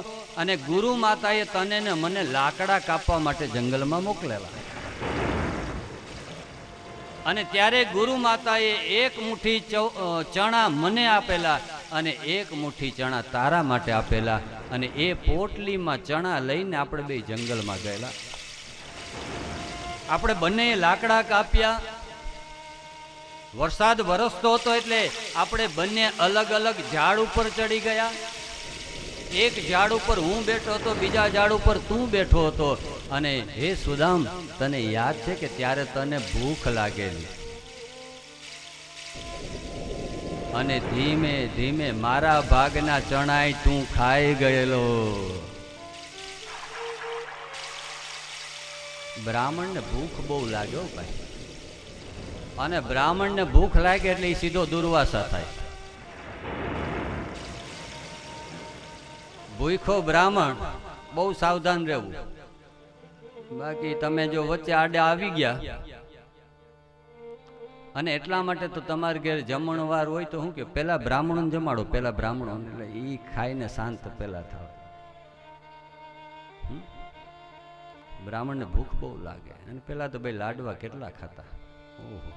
અને ગુરુ માતાએ તને ને મને લાકડા કાપવા માટે જંગલમાં મોકલેલા. અને ત્યારે ગુરુ માતાએ એક મુઠ્ઠી ચણા મને આપેલા અને એક મુઠ્ઠી ચણા તારા માટે આપેલા. અને એ પોટલીમાં ચણા લઈને આપણે બે જંગલમાં ગયેલા. આપણે બંને લાકડા કાપ્યા. વરસાદ વરસતો હતો એટલે આપણે બંને અલગ અલગ ઝાડ ઉપર ચડી ગયા. એક ઝાડ ઉપર હું બેઠો હતો, બીજા ઝાડ ઉપર તું બેઠો હતો. અને હે સુદામ, તને યાદ છે કે ત્યારે તને ભૂખ લાગેલી અને ધીમે ધીમે મારા ભાગના ચણાઈ તું ખાઈ ગયેલો. બ્રાહ્મણને ભૂખ બહુ લાગ્યો ભાઈ. અને બ્રાહ્મણને ભૂખ લાગે એટલે એ સીધો દુર્વાસા થાય. ભૂખો બ્રાહ્મણ બહુ સાવધાન રહેવું. બાકી તમે જો વચ્ચે આડે આવી ગયા અને એટલા માટે તો તમારે ઘેર જમણવાર હોય તો શું કે પેલા બ્રાહ્મણોને જમાડો, પેલા બ્રાહ્મણો, એટલે એ ખાઈને શાંત પેલા થાવ. બ્રાહ્મણને ભૂખ બહુ લાગે. અને પેલા તો ભાઈ લાડવા કેટલા ખાતા. ઓહો,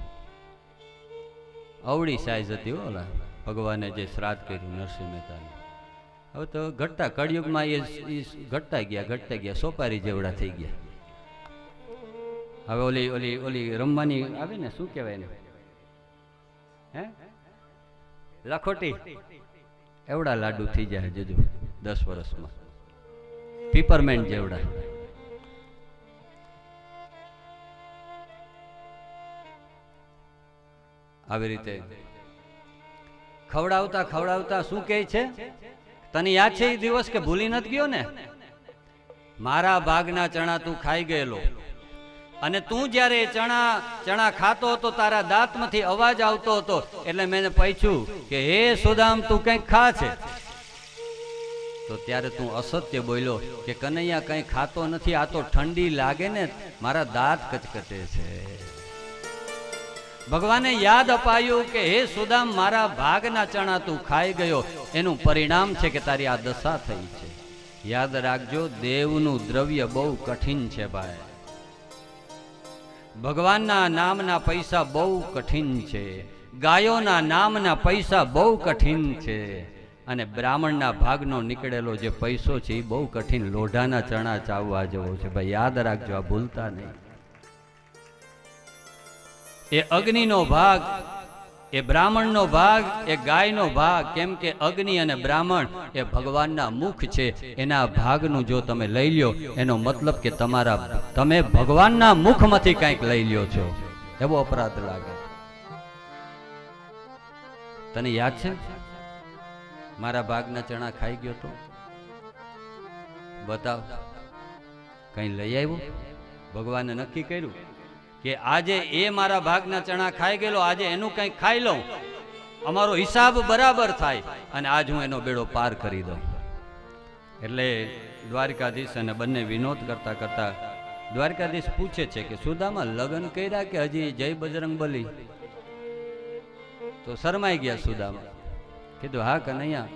અવળી સાઈઝ હતી ઓલા ભગવાને જે શ્રાદ્ધ કર્યું નરસિંહ મહેતાને. હવે તો ઘટતા કળિયુગમાં એ ઘટતા ગયા સોપારી જેવડા થઈ ગયા. હવે ઓલી ઓલી ઓલી રમવાની આવે ને, શું કહેવાય ને, હે લખોટી, એવડા લાડુ થઈ જાય જજો 10 વર્ષમાં, પીપરમેન્ટ જેવડા. આવી રીતે ખવડાવતા ખવડાવતા શું કહે છે, તને યાદ છે એ દિવસ કે ભૂલી નથી ગયો ને? મારા ભાગના ચણા તું ખાઈ ગયેલો. અને તું જ્યારે ચણા ખાતો હતો તારા દાંતમાંથી અવાજ આવતો હતો. એટલે મેં પૂછ્યું કે હે સુદામ, તું કંઈક ખા છે? તો ત્યારે તું અસત્ય બોલ્યો કે કનૈયા કંઈ ખાતો નથી, આ તો ઠંડી લાગે ને મારા દાંત કચકચે છે. ભગવાને યાદ અપાયું કે હે સુદામ, મારા ભાગના ચણા તું ખાઈ ગયો, એનું પરિણામ છે કે તારી આ દશા થઈ છે. યાદ રાખજો, દેવનું દ્રવ્ય બહુ કઠિન છે ભાઈ. ભગવાનના નામના પૈસા બહુ કઠિન છે, ગાયોના નામના પૈસા બહુ કઠિન છે, અને બ્રાહ્મણના ભાગનો નીકળેલો જે પૈસો છે એ બહુ કઠિન, લોઢાના ચણા ચાવવા જેવો છે ભાઈ. યાદ રાખજો, આ ભૂલતા નહીં. એ અગ્નિનો ભાગ, એ બ્રાહ્મણનો ભાગ, એ ગાયનો ભાગ. કેમ કે અગ્નિ અને બ્રાહ્મણ એ ભગવાનના મુખ છે. એના ભાગનું જો તમે લઈ લ્યો એનો મતલબ કે તમે ભગવાનના મુખમાંથી કંઈક લઈ લ્યો છો, એવો અપરાધ લાગે. તને યાદ છે મારા ભાગના ચણા ખાઈ ગયો તો? બતાવ, કઈ લઈ આવ્યો? ભગવાને નક્કી કર્યું કે આજે એ મારા ભાગના ચણા ખાઈ ગયેલો, આજે એનું કંઈક ખાઈ લઉં, અમારો હિસાબ બરાબર થાય અને આજ હું એનો બેડો પાર કરી દઉં. એટલે દ્વારકાધીશ અને બંને વિનોદ કરતા કરતા દ્વારકાધીશ પૂછે છે કે સુદામા, લગ્ન કર્યા કે હજી જય બજરંગ બલી? તો શરમાઈ ગયા સુદામા. કીધું હા કનૈયા,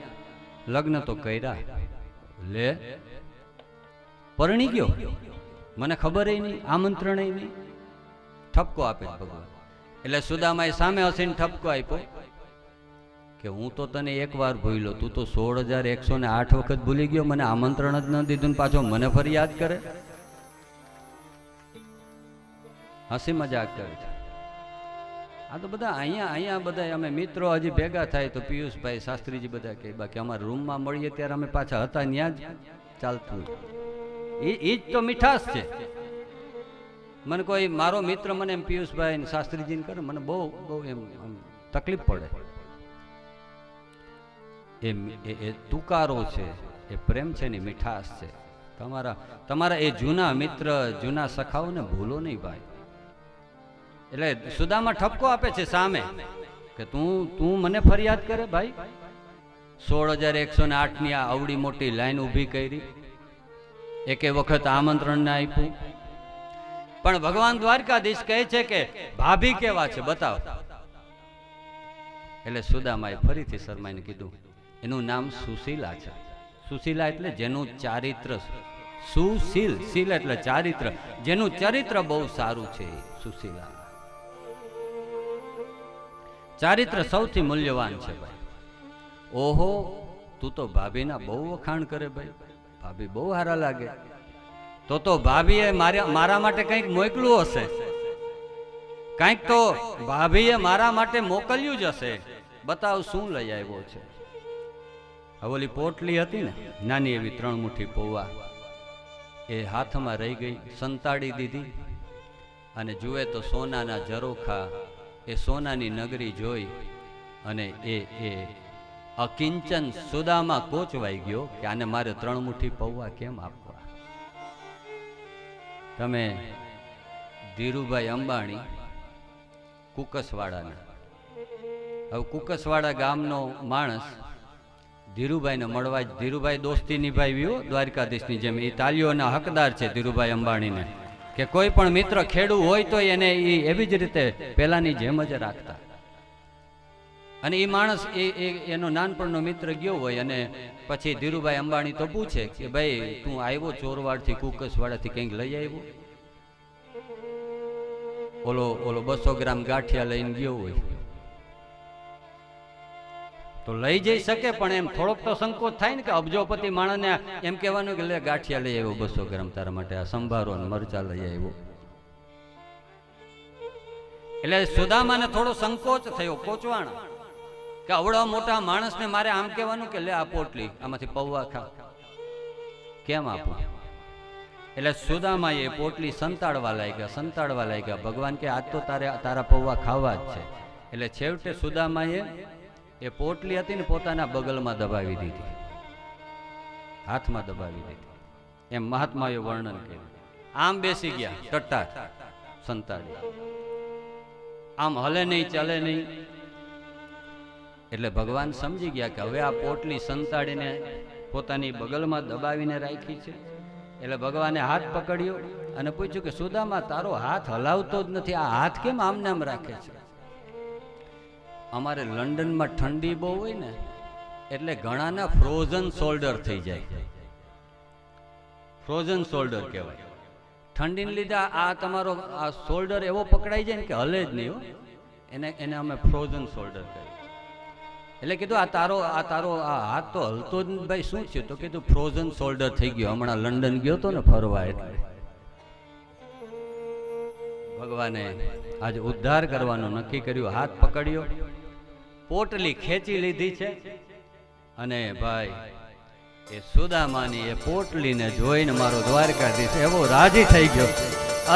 લગ્ન તો કર્યા. લે, પરણી ગયો? મને ખબર નહીં, આમંત્રણ નહીં. ઠપકો આપે ભગવાન. એટલે સુદામાએ સામે હસીને ઠપકો આપ્યો કે હું તો તને એક વાર ભૂલ્યો, તું તો 16,108 વખત ભૂલી ગયો. મને આમંત્રણ જ ન દીધું ને પાછો મને ફરી યાદ કરે. હસી મજાક કરે છે. આ તો બધા અહીંયા બધા અમે મિત્રો હજી ભેગા થાય તો પિયુષભાઈ, શાસ્ત્રીજી બધા કહે, બાકી અમારા રૂમમાં મળીએ ત્યારે અમે પાછા હતા ત્યાં જ ચાલતું. એ જ તો મીઠાશ છે. મને કોઈ મારો મિત્ર મને એમ પિયુષભાઈ ને શાસ્ત્રીજીને કરે મને બહુ બહુ એમ તકલીફ પડે. એ તુકારો છે, એ પ્રેમ છે ને મીઠાશ છે. તમારા એ જૂના મિત્ર જૂના સખાઓને ભૂલો નહીં ભાઈ. એટલે સુદામા ઠપકો આપે છે સામે કે તું મને ફરિયાદ કરે ભાઈ. 16,108 ની આ અવડી મોટી લાઈન ઊભી કરી, એકે વખત આમંત્રણ ના આપ્યું. પણ ભગવાન દ્વારકાધીશ કહે છે કે ભાભી કેવા છે બતાવ. એટલે સુદામાએ ફરીથી શરમાઈને કીધું એનું નામ સુશીલા છે. સુશીલા એટલે જેનું ચારિત્ર, સુશીલ, શીલ એટલે ચારિત્ર, જેનું ચરિત્ર બહુ સારું છે. સુશીલા ચારિત્ર સૌથી મૂલ્યવાન છે ભાઈ. ઓહો, તું તો ભાભીના બહુ વખાણ કરે ભાઈ, ભાભી બહુ સારા લાગે. તો ભાભીએ મારા માટે કંઈક મોકલ્યું હશે, કંઈક તો ભાભીએ મારા માટે મોકલ્યું જ હશે. બતાવ શું લઈ આવ્યો છે. ઓલી પોટલી હતી ને નાની એવી 3 મુઠ્ઠી પૌવા, એ હાથમાં રહી ગઈ, સંતાડી દીધી. અને જુએ તો સોનાના ઝરોખા, એ સોનાની નગરી જોઈ અને એ અકિંચન સુદામા કોચવાઈ ગયો કે આને મારે 3 મુઠ્ઠી પૌવા કેમ આપવા. તમે ધીરુભાઈ અંબાણી કુકસવાડાના, હવે કુકસવાડા ગામનો માણસ ધીરુભાઈને મળવા જ, ધીરુભાઈ દોસ્તી નિભાવ્યો દ્વારકાધીશની જેમ. એ તાલીઓના હકદાર છે ધીરુભાઈ અંબાણીને, કે કોઈ પણ મિત્ર ખેડૂ હોય તો એને એવી જ રીતે પહેલાની જેમ જ રાખતા. અને એ માણસ એનો નાનપણનો મિત્ર ગયો હોય અને પછી ધીરુભાઈ અંબાણી તો પૂછે કે ભાઈ તું આવ્યો ચોરવાડથી કુકસવાડાથી કંઈક લઈ આવ્યો? ઓલો 200 ગ્રામ ગાંઠિયા લઈને ગયો હોય તો લઈ જઈ શકે, પણ એમ થોડોક તો સંકોચ થાય ને કે અબજોપતિ માણસને એમ કહેવાનું કે લે ગાંઠિયા લઈ આવ્યો 200 ગ્રામ તારા માટે, આ સંભારો અને મરચા લઈ આવ્યો. એટલે સુદામાને થોડો સંકોચ થયો, કોચવાણ, કે અવડા મોટા માણસને મારે આમ કહેવાનું કે લે આ પોટલી, આમાંથી પૌવા ખા, કેમ આપું? એટલે સુદામાએ એ પોટલી સંતાડવા લાગ્યા. ભગવાન કે આજ તો તારા પૌવા ખાવા જ છે. એટલે છેવટે સુદામાએ એ પોટલી હતી ને પોતાના બગલમાં દબાવી દીધી, હાથમાં દબાવી દીધી. એમ મહાત્માએ વર્ણન કર્યું. આમ બેસી ગયા ટટ્ટાર સંતાડી, આમ હલે નહીં ચાલે નહીં. એટલે ભગવાન સમજી ગયા કે હવે આ પોટલી સંતાડીને પોતાની બગલમાં દબાવીને રાખી છે. એટલે ભગવાને હાથ પકડ્યો અને પૂછ્યું કે સુદામા તારો હાથ હલાવતો જ નથી, આ હાથ કેમ આમને આમ રાખે છે? અમારે લંડનમાં ઠંડી બહુ હોય ને એટલે ઘણાના ફ્રોઝન શોલ્ડર થઈ જાય. ફ્રોઝન શોલ્ડર કહેવાય. ઠંડીને લીધે આ તમારો આ શોલ્ડર એવો પકડાઈ જાય ને કે હલે જ નહીં હો, એને અમે ફ્રોઝન શોલ્ડર કહીએ. એટલે કીધું આ તારો આ હાથ તો હલતો જ ભાઈ, શું છે? તો કીધું ફ્રોઝન શોલ્ડર થઈ ગયો, હમણાં લંડન ગયો તો ને ફરવા એટલે. ભગવાને આજે ઉદ્ધાર કરવાનું નક્કી કર્યું, હાથ પકડ્યો, પોટલી ખેંચી લીધી છે. અને ભાઈ એ સુદામાની એ પોટલીને જોઈને મારો દ્વારકાધીશ એવો રાજી થઈ ગયો,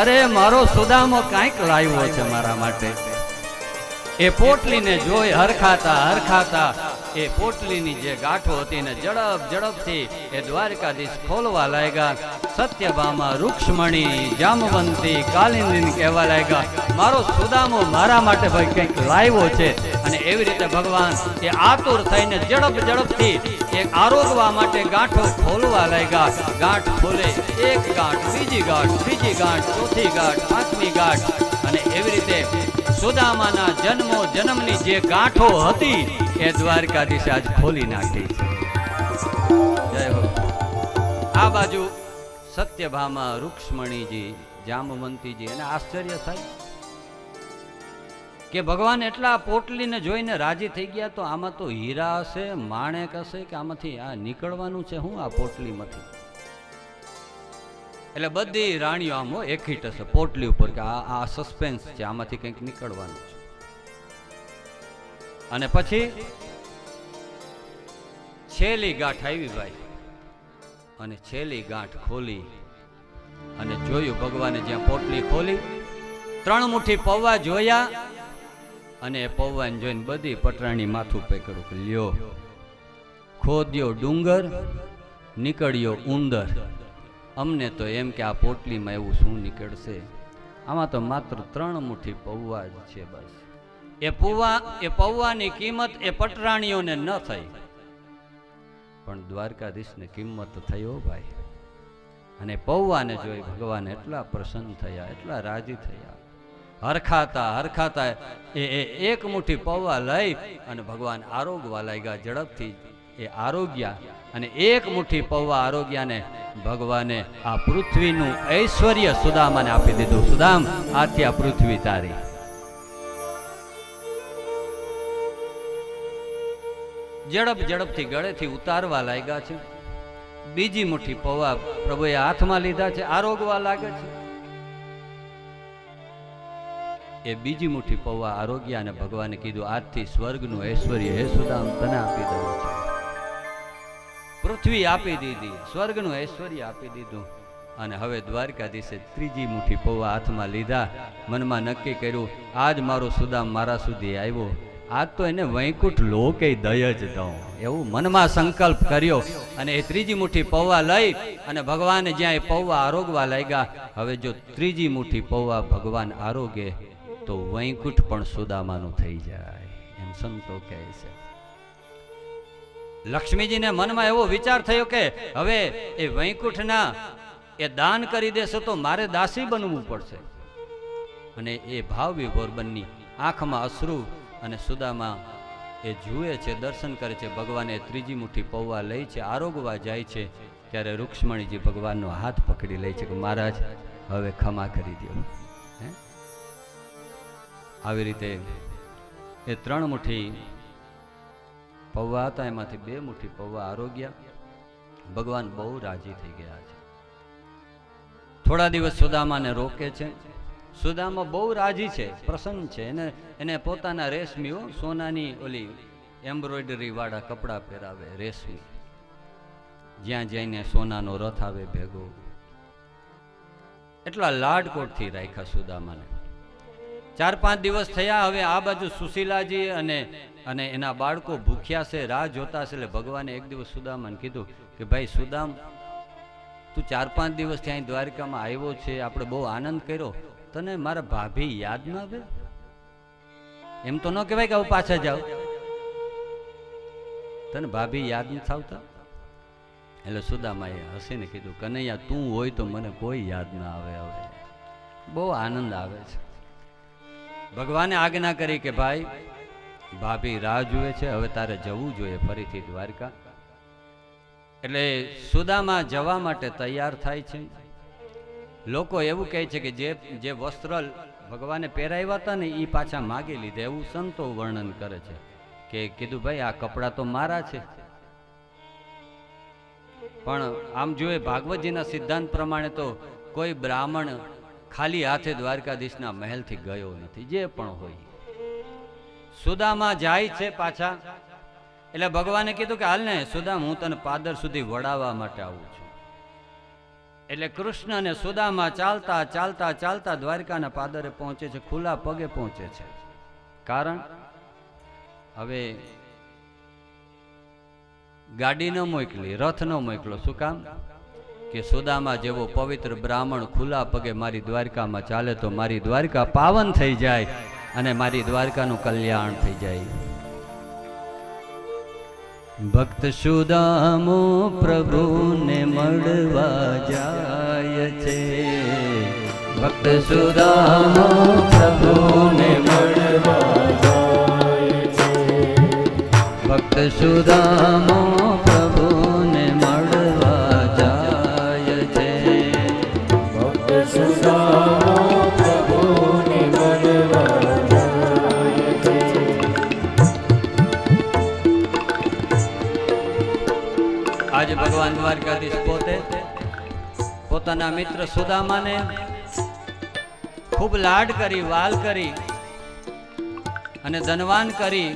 અરે મારો સુદામો કાંઈક લાવ્યો છે મારા માટે. એ પોટલીને જોઈ હરખાતા એ પોટલીની જે ગાંઠો હતી ને ઝડપથી એ દ્વારકાધીશ ખોલવા લાગ્યા. સત્યભામા, રૂક્ષ્મણી, જામવંતી, કાલિંદી કહેવા લાગ્યા, મારો સુદામો મારા માટે ભાઈ કંઈક લાવ્યો છે. અને એવી રીતે ભગવાન એ આતુર થઈને ઝડપથી એક આરોગવા માટે ગાંઠો ખોલવા લાગ્યા. ગાંઠ ખોલે, એક ગાંઠ, બીજી ગાંઠ, ત્રીજી ગાંઠ, ચોથી ગાંઠ, પાંચમી ગાંઠ, અને એવી રીતે સુદામાના જન્મની જે ગાંઠો હતી એ દ્વારકાધીશે આજ ખોલી નાખી છે. જય હો. આ બાજુ સત્યભામા, રૂક્ષ્મણીજી, જામવંતીજી, એને આશ્ચર્ય થાય કે ભગવાન એટલા પોટલીને જોઈને રાજી થઈ ગયા, તો આમાં તો હીરા હશે, માણેક હશે, કે આમાંથી આ નીકળવાનું છે હું આ પોટલીમાંથી? એટલે બધી રાણીઓ આમ એકહીટ હશે પોટલી ઉપર કે આ સસ્પેન્સ છે, આમાંથી કંઈક નીકળવાનું છે. અને પછી છેલ્લી ગાંઠ આવી ભાઈ, અને છેલ્લી ગાંઠ ખોલી અને જોયું ભગવાને જ્યાં પોટલી ખોલી 3 મુઠ્ઠી પૌવા જોયા અને એ પૌવાને જોઈને બધી પટરાણી માથું પકડ્યું કે લ્યો, ખોદ્યો ડુંગર નીકળ્યો ઉંદર. અમને તો એમ કે આ પોટલીમાં એવું શું નીકળશે, આમાં તો માત્ર 3 મુઠ્ઠી પૌવા જ છે બસ. એ પૌવાની કિંમત એ પટરાણીઓને ન થઈ, પણ દ્વારકાધીશને કિંમત થયો ભાઈ. અને પૌવાને જોઈ ભગવાન એટલા પ્રસન્ન થયા, એટલા રાજી થયા. હરખાતા એ 1 મુઠ્ઠી પૌવા લઈ અને ભગવાન આરોગવા લાગ્યા ઝડપથી. એ આરોગ્યા અને 1 મુઠ્ઠી પૌવા આરોગ્યાને ભગવાને આ પૃથ્વીનું ઐશ્વર્ય સુદામાને આપી દીધું. સુદામ, આથી આ પૃથ્વી તારી. ઝડપથી ગળેથી ઉતારવા લાગ્યા છે. બીજી મુઠ્ઠી પૌવા પ્રભુએ હાથમાં લીધા છે, આરોગવા લાગે છે. એ બીજી મુઠ્ઠી પૌવા આરોગ્યા અને ભગવાને કીધું આજથી સ્વર્ગનું ઐશ્વર્ય હે સુદામ તને આપી દઉં છું. પૃથ્વી આપી દીધી, સ્વર્ગનું ઐશ્વર્ય આપી દીધું. અને હવે દ્વારકાધીશે ત્રીજી મુઠ્ઠી પૌવા હાથમાં લીધા. મનમાં નક્કી કર્યું આજ મારો સુદામ મારા સુધી આવ્યો, આજ તો એને વૈકુંઠ લોકે દય જ દઉં, એવું મનમાં સંકલ્પ કર્યો. અને એ ત્રીજી મુઠ્ઠી પૌવા લઈ અને ભગવાને જ્યાં એ પૌવા આરોગવા લાગ્યા. હવે જો ત્રીજી મુઠ્ઠી પૌવા ભગવાન આરોગે તો વૈકુંઠ પણ સુદામાનું થઈ જાય, એમ સંતો કહે છે. લક્ષ્મીજીને મનમાં એવો વિચાર થયો કે હવે એ વૈકુંઠના એ દાન કરી દેશે તો મારે દાસી બનવું પડશે. અને એ ભાવ વિભોર બની આંખમાં અશ્રુ. અને સુદામા એ જુએ છે, દર્શન કરે છે. ભગવાને ત્રીજી મુઠ્ઠી પૌવા લઈ છે, આરોગવા જાય છે. ત્યારે રૂક્ષ્મણીજી ભગવાનનો હાથ પકડી લે છે કે મહારાજ હવે ક્ષમા કરી દો. આવી રીતે એ 3 મુઠ્ઠી પૌવા હતા, એમાંથી 2 મુઠ્ઠી પૌવા આરોગ્યા. ભગવાન બહુ રાજી થઈ ગયા છે. થોડા દિવસ સુદામાને રોકે છે. સુદામા બહુ રાજી છે, પ્રસન્ન છે. એને પોતાના રેશમી સોનાની ઓલી એમ્બ્રોઇડરી વાળા કપડાં પહેરાવે, રેશમી. જ્યાં જઈને સોનાનો રથ આવે ભેગો. એટલા લાડકોટથી રાખ્યા સુદામાને. 4-5 દિવસ થયા. હવે આ બાજુ સુશીલાજી અને એના બાળકો ભૂખ્યા છે, રાહ જોતા છે. એટલે ભગવાને એક દિવસ સુદામાને કીધું કે ભાઈ સુદામ, તું 4-5 દિવસથી અહીં દ્વારકામાં આવ્યો છે, આપણે બહુ આનંદ કર્યો, તને મારા ભાભી યાદ ના આવે? એમ તો ન કહેવાય કે હવે પાછા જાઓ, તને ભાભી યાદ નથી આવતા? એટલે સુદામાએ હસીને કીધું કનૈયા, તું હોય તો મને કોઈ યાદ ના આવે. હવે બહુ આનંદ આવે છે. ભગવાને આજ્ઞા કરી કે ભાઈ ભાભી રાહ જુએ છે, હવે તારે જવું જોઈએ ફરીથી દ્વારકા. એટલે સુદામા જવા માટે તૈયાર થાય છે. લોકો એવું કહે છે કે જે વસ્ત્ર ભગવાને પહેરાવ્યા હતા ને એ પાછા માગી લીધા, એવું સંતો વર્ણન કરે છે. કે કીધું ભાઈ આ કપડાં તો મારા છે. પણ આમ જોઈએ ભાગવતજીના સિદ્ધાંત પ્રમાણે તો કોઈ બ્રાહ્મણ ખાલી હાથે દ્વારકાધીશના મહેલથી ગયો નથી, જે પણ હોય. સુદામા જાય છે પાછા. એટલે ભગવાને કીધું કે હાલ ને સુદામ, હું તને પાદર સુધી વડાવવા માટે આવું છું. એટલે કૃષ્ણ અને સુદામા ચાલતા ચાલતા ચાલતા દ્વારકાના પાદરે પહોંચે છે, ખુલ્લા પગે પહોંચે છે. કારણ હવે ગાડી ન મોકલી, રથ ન મોકલો. શું કામ? કે સુદામા જેવો પવિત્ર બ્રાહ્મણ ખુલ્લા પગે મારી દ્વારકામાં ચાલે તો મારી દ્વારકા પાવન થઈ જાય અને મારી દ્વારકાનું કલ્યાણ થઈ જાય. ભક્ત સુદામો પ્રભુને મળવા જાય છે. ભક્ત સુદામો પ્રભુને મળવા જાય છે. ભક્ત સુદામો પ્રભુને મળવા જાય છે. ભક્ત સુદામો પ્રભુને મળવા જાય છે. આજે ભગવાન દ્વારકાધીશ પોતે પોતાના મિત્ર સુદામાને ખૂબ લાડ કરી, વાલ કરી અને ધનવાન કરી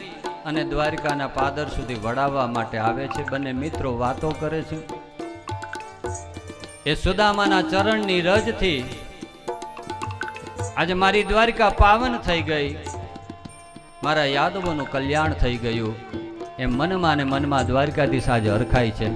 અને દ્વારકાના પાદર સુધી વડાવવા માટે આવે છે. બંને મિત્રો વાતો કરે છે. એ સુદામાના ચરણની રજથી આજે મારી દ્વારિકા પાવન થઈ ગઈ, મારા યાદવોનું કલ્યાણ થઈ ગયું, એમ મનમાં ને મનમાં દ્વારકાધીશ આજે હરખાય છે.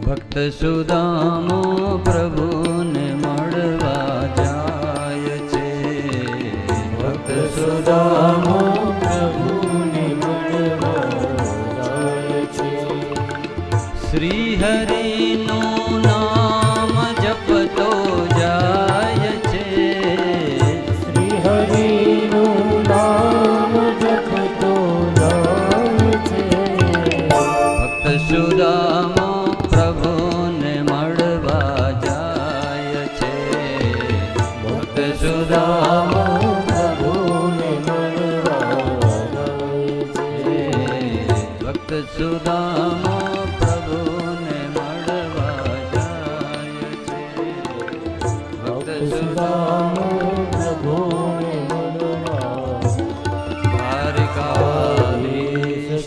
ભક્ત સુદામો પ્રભુને મળવા જાય છે, ભક્ત સુદામો પ્રભુને મળવા જાય છે. શ્રી હરિનું નામ જપતો જાય છે, શ્રી હરિનું નામ જપતો જાય છે. ભક્ત સુદામો પ્રભુને મળવા જાય છે, ભક્ત સુદામો પ્રભુને મળવા જાય છે. ભક્ત સુદામો પ્રભુને મળવા જાય છે, ભક્ત સુદામો પ્રભુને મળવા દ્વારિકાધીશ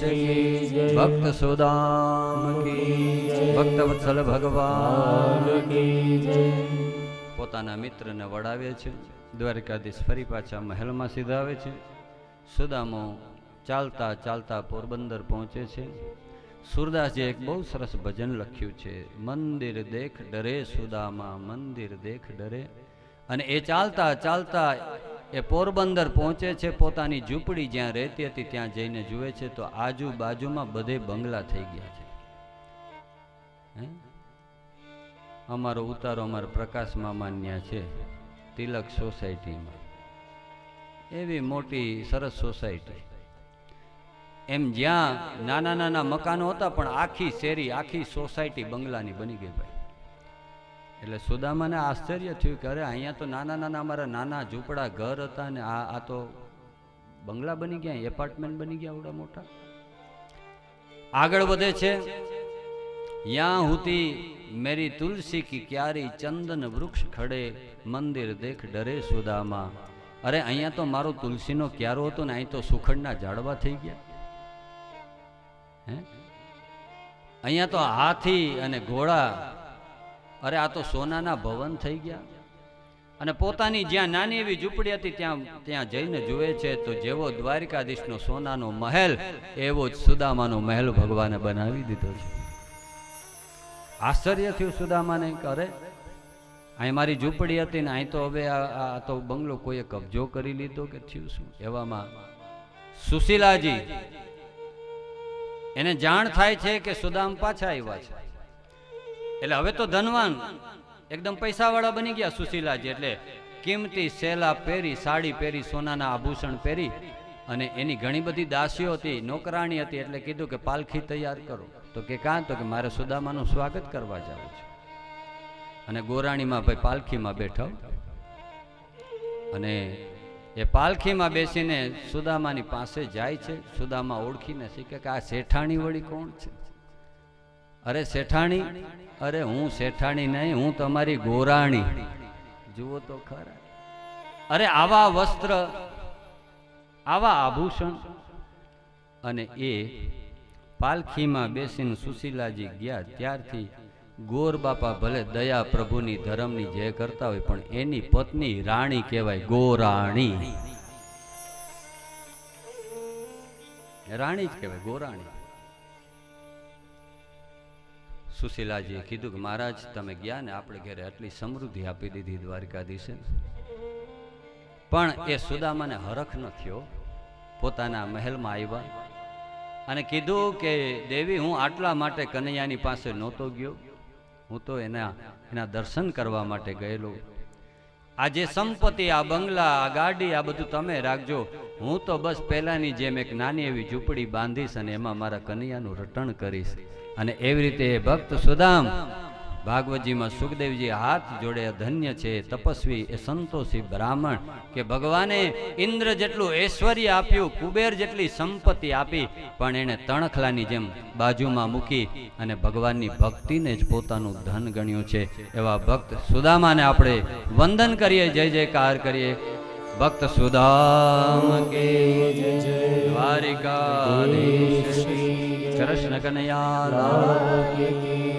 કી જય. ભક્ત સુદામ કી જય. ભક્ત વત્સલ ભગવાન કી જય. પોતાના મિત્રને વડાવે છે. દ્વારકાધીશ ફરી પાછા મહેલમાં સીધાવે છે. સુદામો ચાલતા ચાલતા પોરબંદર પહોંચે છે. સુરદાસજીએ એક બહુ સરસ ભજન લખ્યું છે, મંદિર દેખ ડરે સુદામા, મંદિર દેખ ડરે. અને એ ચાલતા ચાલતા એ પોરબંદર પહોંચે છે. પોતાની ઝૂંપડી જ્યાં રહેતી હતી ત્યાં જઈને જુએ છે તો આજુબાજુમાં બધે બંગલા થઈ ગયા છે. અમારો ઉતારો અમારા પ્રકાશ મામાન્યા છે તિલક સોસાયટીમાં, એવી મોટી સરસ સોસાયટી. એમ જ્યાં નાના નાના મકાનો હતા પણ આખી શેરી આખી સોસાયટી બંગલાની બની ગઈ ભાઈ. એટલે સુદામાને આશ્ચર્ય થયું કે અરે અહીંયા તો નાના નાના અમારા નાના ઝૂંપડા ઘર હતા ને આ તો બંગલા બની ગયા, એપાર્ટમેન્ટ બની ગયા આવડા મોટા. આગળ વધે છે. યાં હુતી મેરી તુલસી કી ક્યારી, ચંદન વૃક્ષ ખડે, મંદિર દેખ ડરે સુદામા. અરે અહીંયા તો મારો તુલસીનો ક્યારો હતો ને અહીં તો સુખડના ઝાડવા થઈ ગયા. અહીંયા તો હાથી અને ઘોડા, અરે આ તો સોનાના ભવન થઈ ગયા. અને પોતાની જ્યાં નાની એવી ઝૂંપડી હતી ત્યાં જઈને જુએ છે તો જેવો દ્વારકાધીશનો સોનાનો મહેલ એવો જ સુદામાનો મહેલ ભગવાને બનાવી દીધો છે. આશ્ચર્ય થયું સુદામાને કે અરે અહીં મારી ઝૂંપડી હતી ને અહીં તો હવે આ તો બંગલો કોઈએ કબજો કરી લીધો કે થયું શું. એવામાં સુશીલાજી એને જાણ થાય છે કે સુદામ પાછા આવ્યા છે. એટલે હવે તો ધનવાન એકદમ પૈસાવાળા બની ગયા સુશીલાજી. એટલે કિંમતી સેલા પહેરી, સાડી પહેરી, સોનાના આભૂષણ પહેરી, અને એની ઘણી બધી દાસીઓ હતી, નોકરાણી હતી. એટલે કીધું કે પાલખી તૈયાર કરો. તો કે કાં? તો કે મારે સુદામાનું સ્વાગત કરવા જવું છે. અને ગોરાણીમાં ભાઈ પાલખીમાં બેઠો અને એ પાલખીમાં બેસીને સુદામાની પાસે જાય છે. સુદામા ઓળખીને શીખે કે આ શેઠાણી વળી કોણ છે? અરે શેઠાણી? અરે હું શેઠાણી નહીં, હું તમારી ગોરાણી. જુઓ તો ખરા. અરે આવા વસ્ત્ર, આવા આભૂષણ. અને એ પાલખીમાં બેસીને સુશીલાજી ગયા ત્યારથી ગોર બાપા ભલે દયા પ્રભુની ધર્મની જે કરતા હોય પણ એની પત્ની રાણી કહેવાય, ગોરાણી. રાણી જ કહેવાય, ગોરાણી. સુશીલાજીએ કીધું કે મહારાજ તમે ગયા ને આપણે ઘરે આટલી સમૃદ્ધિ આપી દીધી દ્વારકાધીશે, પણ એ સુદામાને હરખ ન થયો. પોતાના મહેલમાં આવ્યા અને કીધું કે દેવી હું આટલા માટે કનૈયાની પાસે નહોતો ગયો, હું તો એના દર્શન કરવા માટે ગયેલો. આ જે સંપત્તિ, આ બંગલા, આ ગાડી, આ બધું તમે રાખજો, હું તો બસ પહેલાની જેમ એક નાની એવી ઝૂંપડી બાંધીશ અને એમાં મારા કનૈયાનું રટણ કરીશ. અને એવી રીતે ભક્ત સુદામ ભાગવતજીમાં સુખદેવજી હાથ જોડે ધન્ય છે તપસ્વી એ સંતોષી બ્રાહ્મણ કે ભગવાને ઇન્દ્ર જેટલું ઐશ્વર્ય આપ્યું, કુબેર જેટલી સંપત્તિ આપી, પણ એણે તણખલાની જેમ બાજુમાં મૂકી અને ભગવાનની ભક્તિને જ પોતાનું ધન ગણ્યું છે. એવા ભક્ત સુદામાને આપણે વંદન કરીએ, જય જયકાર કરીએ. ભક્ત સુદામ કે જય, દ્વારિકાધીશ કૃષ્ણ કનૈયા લાલ કી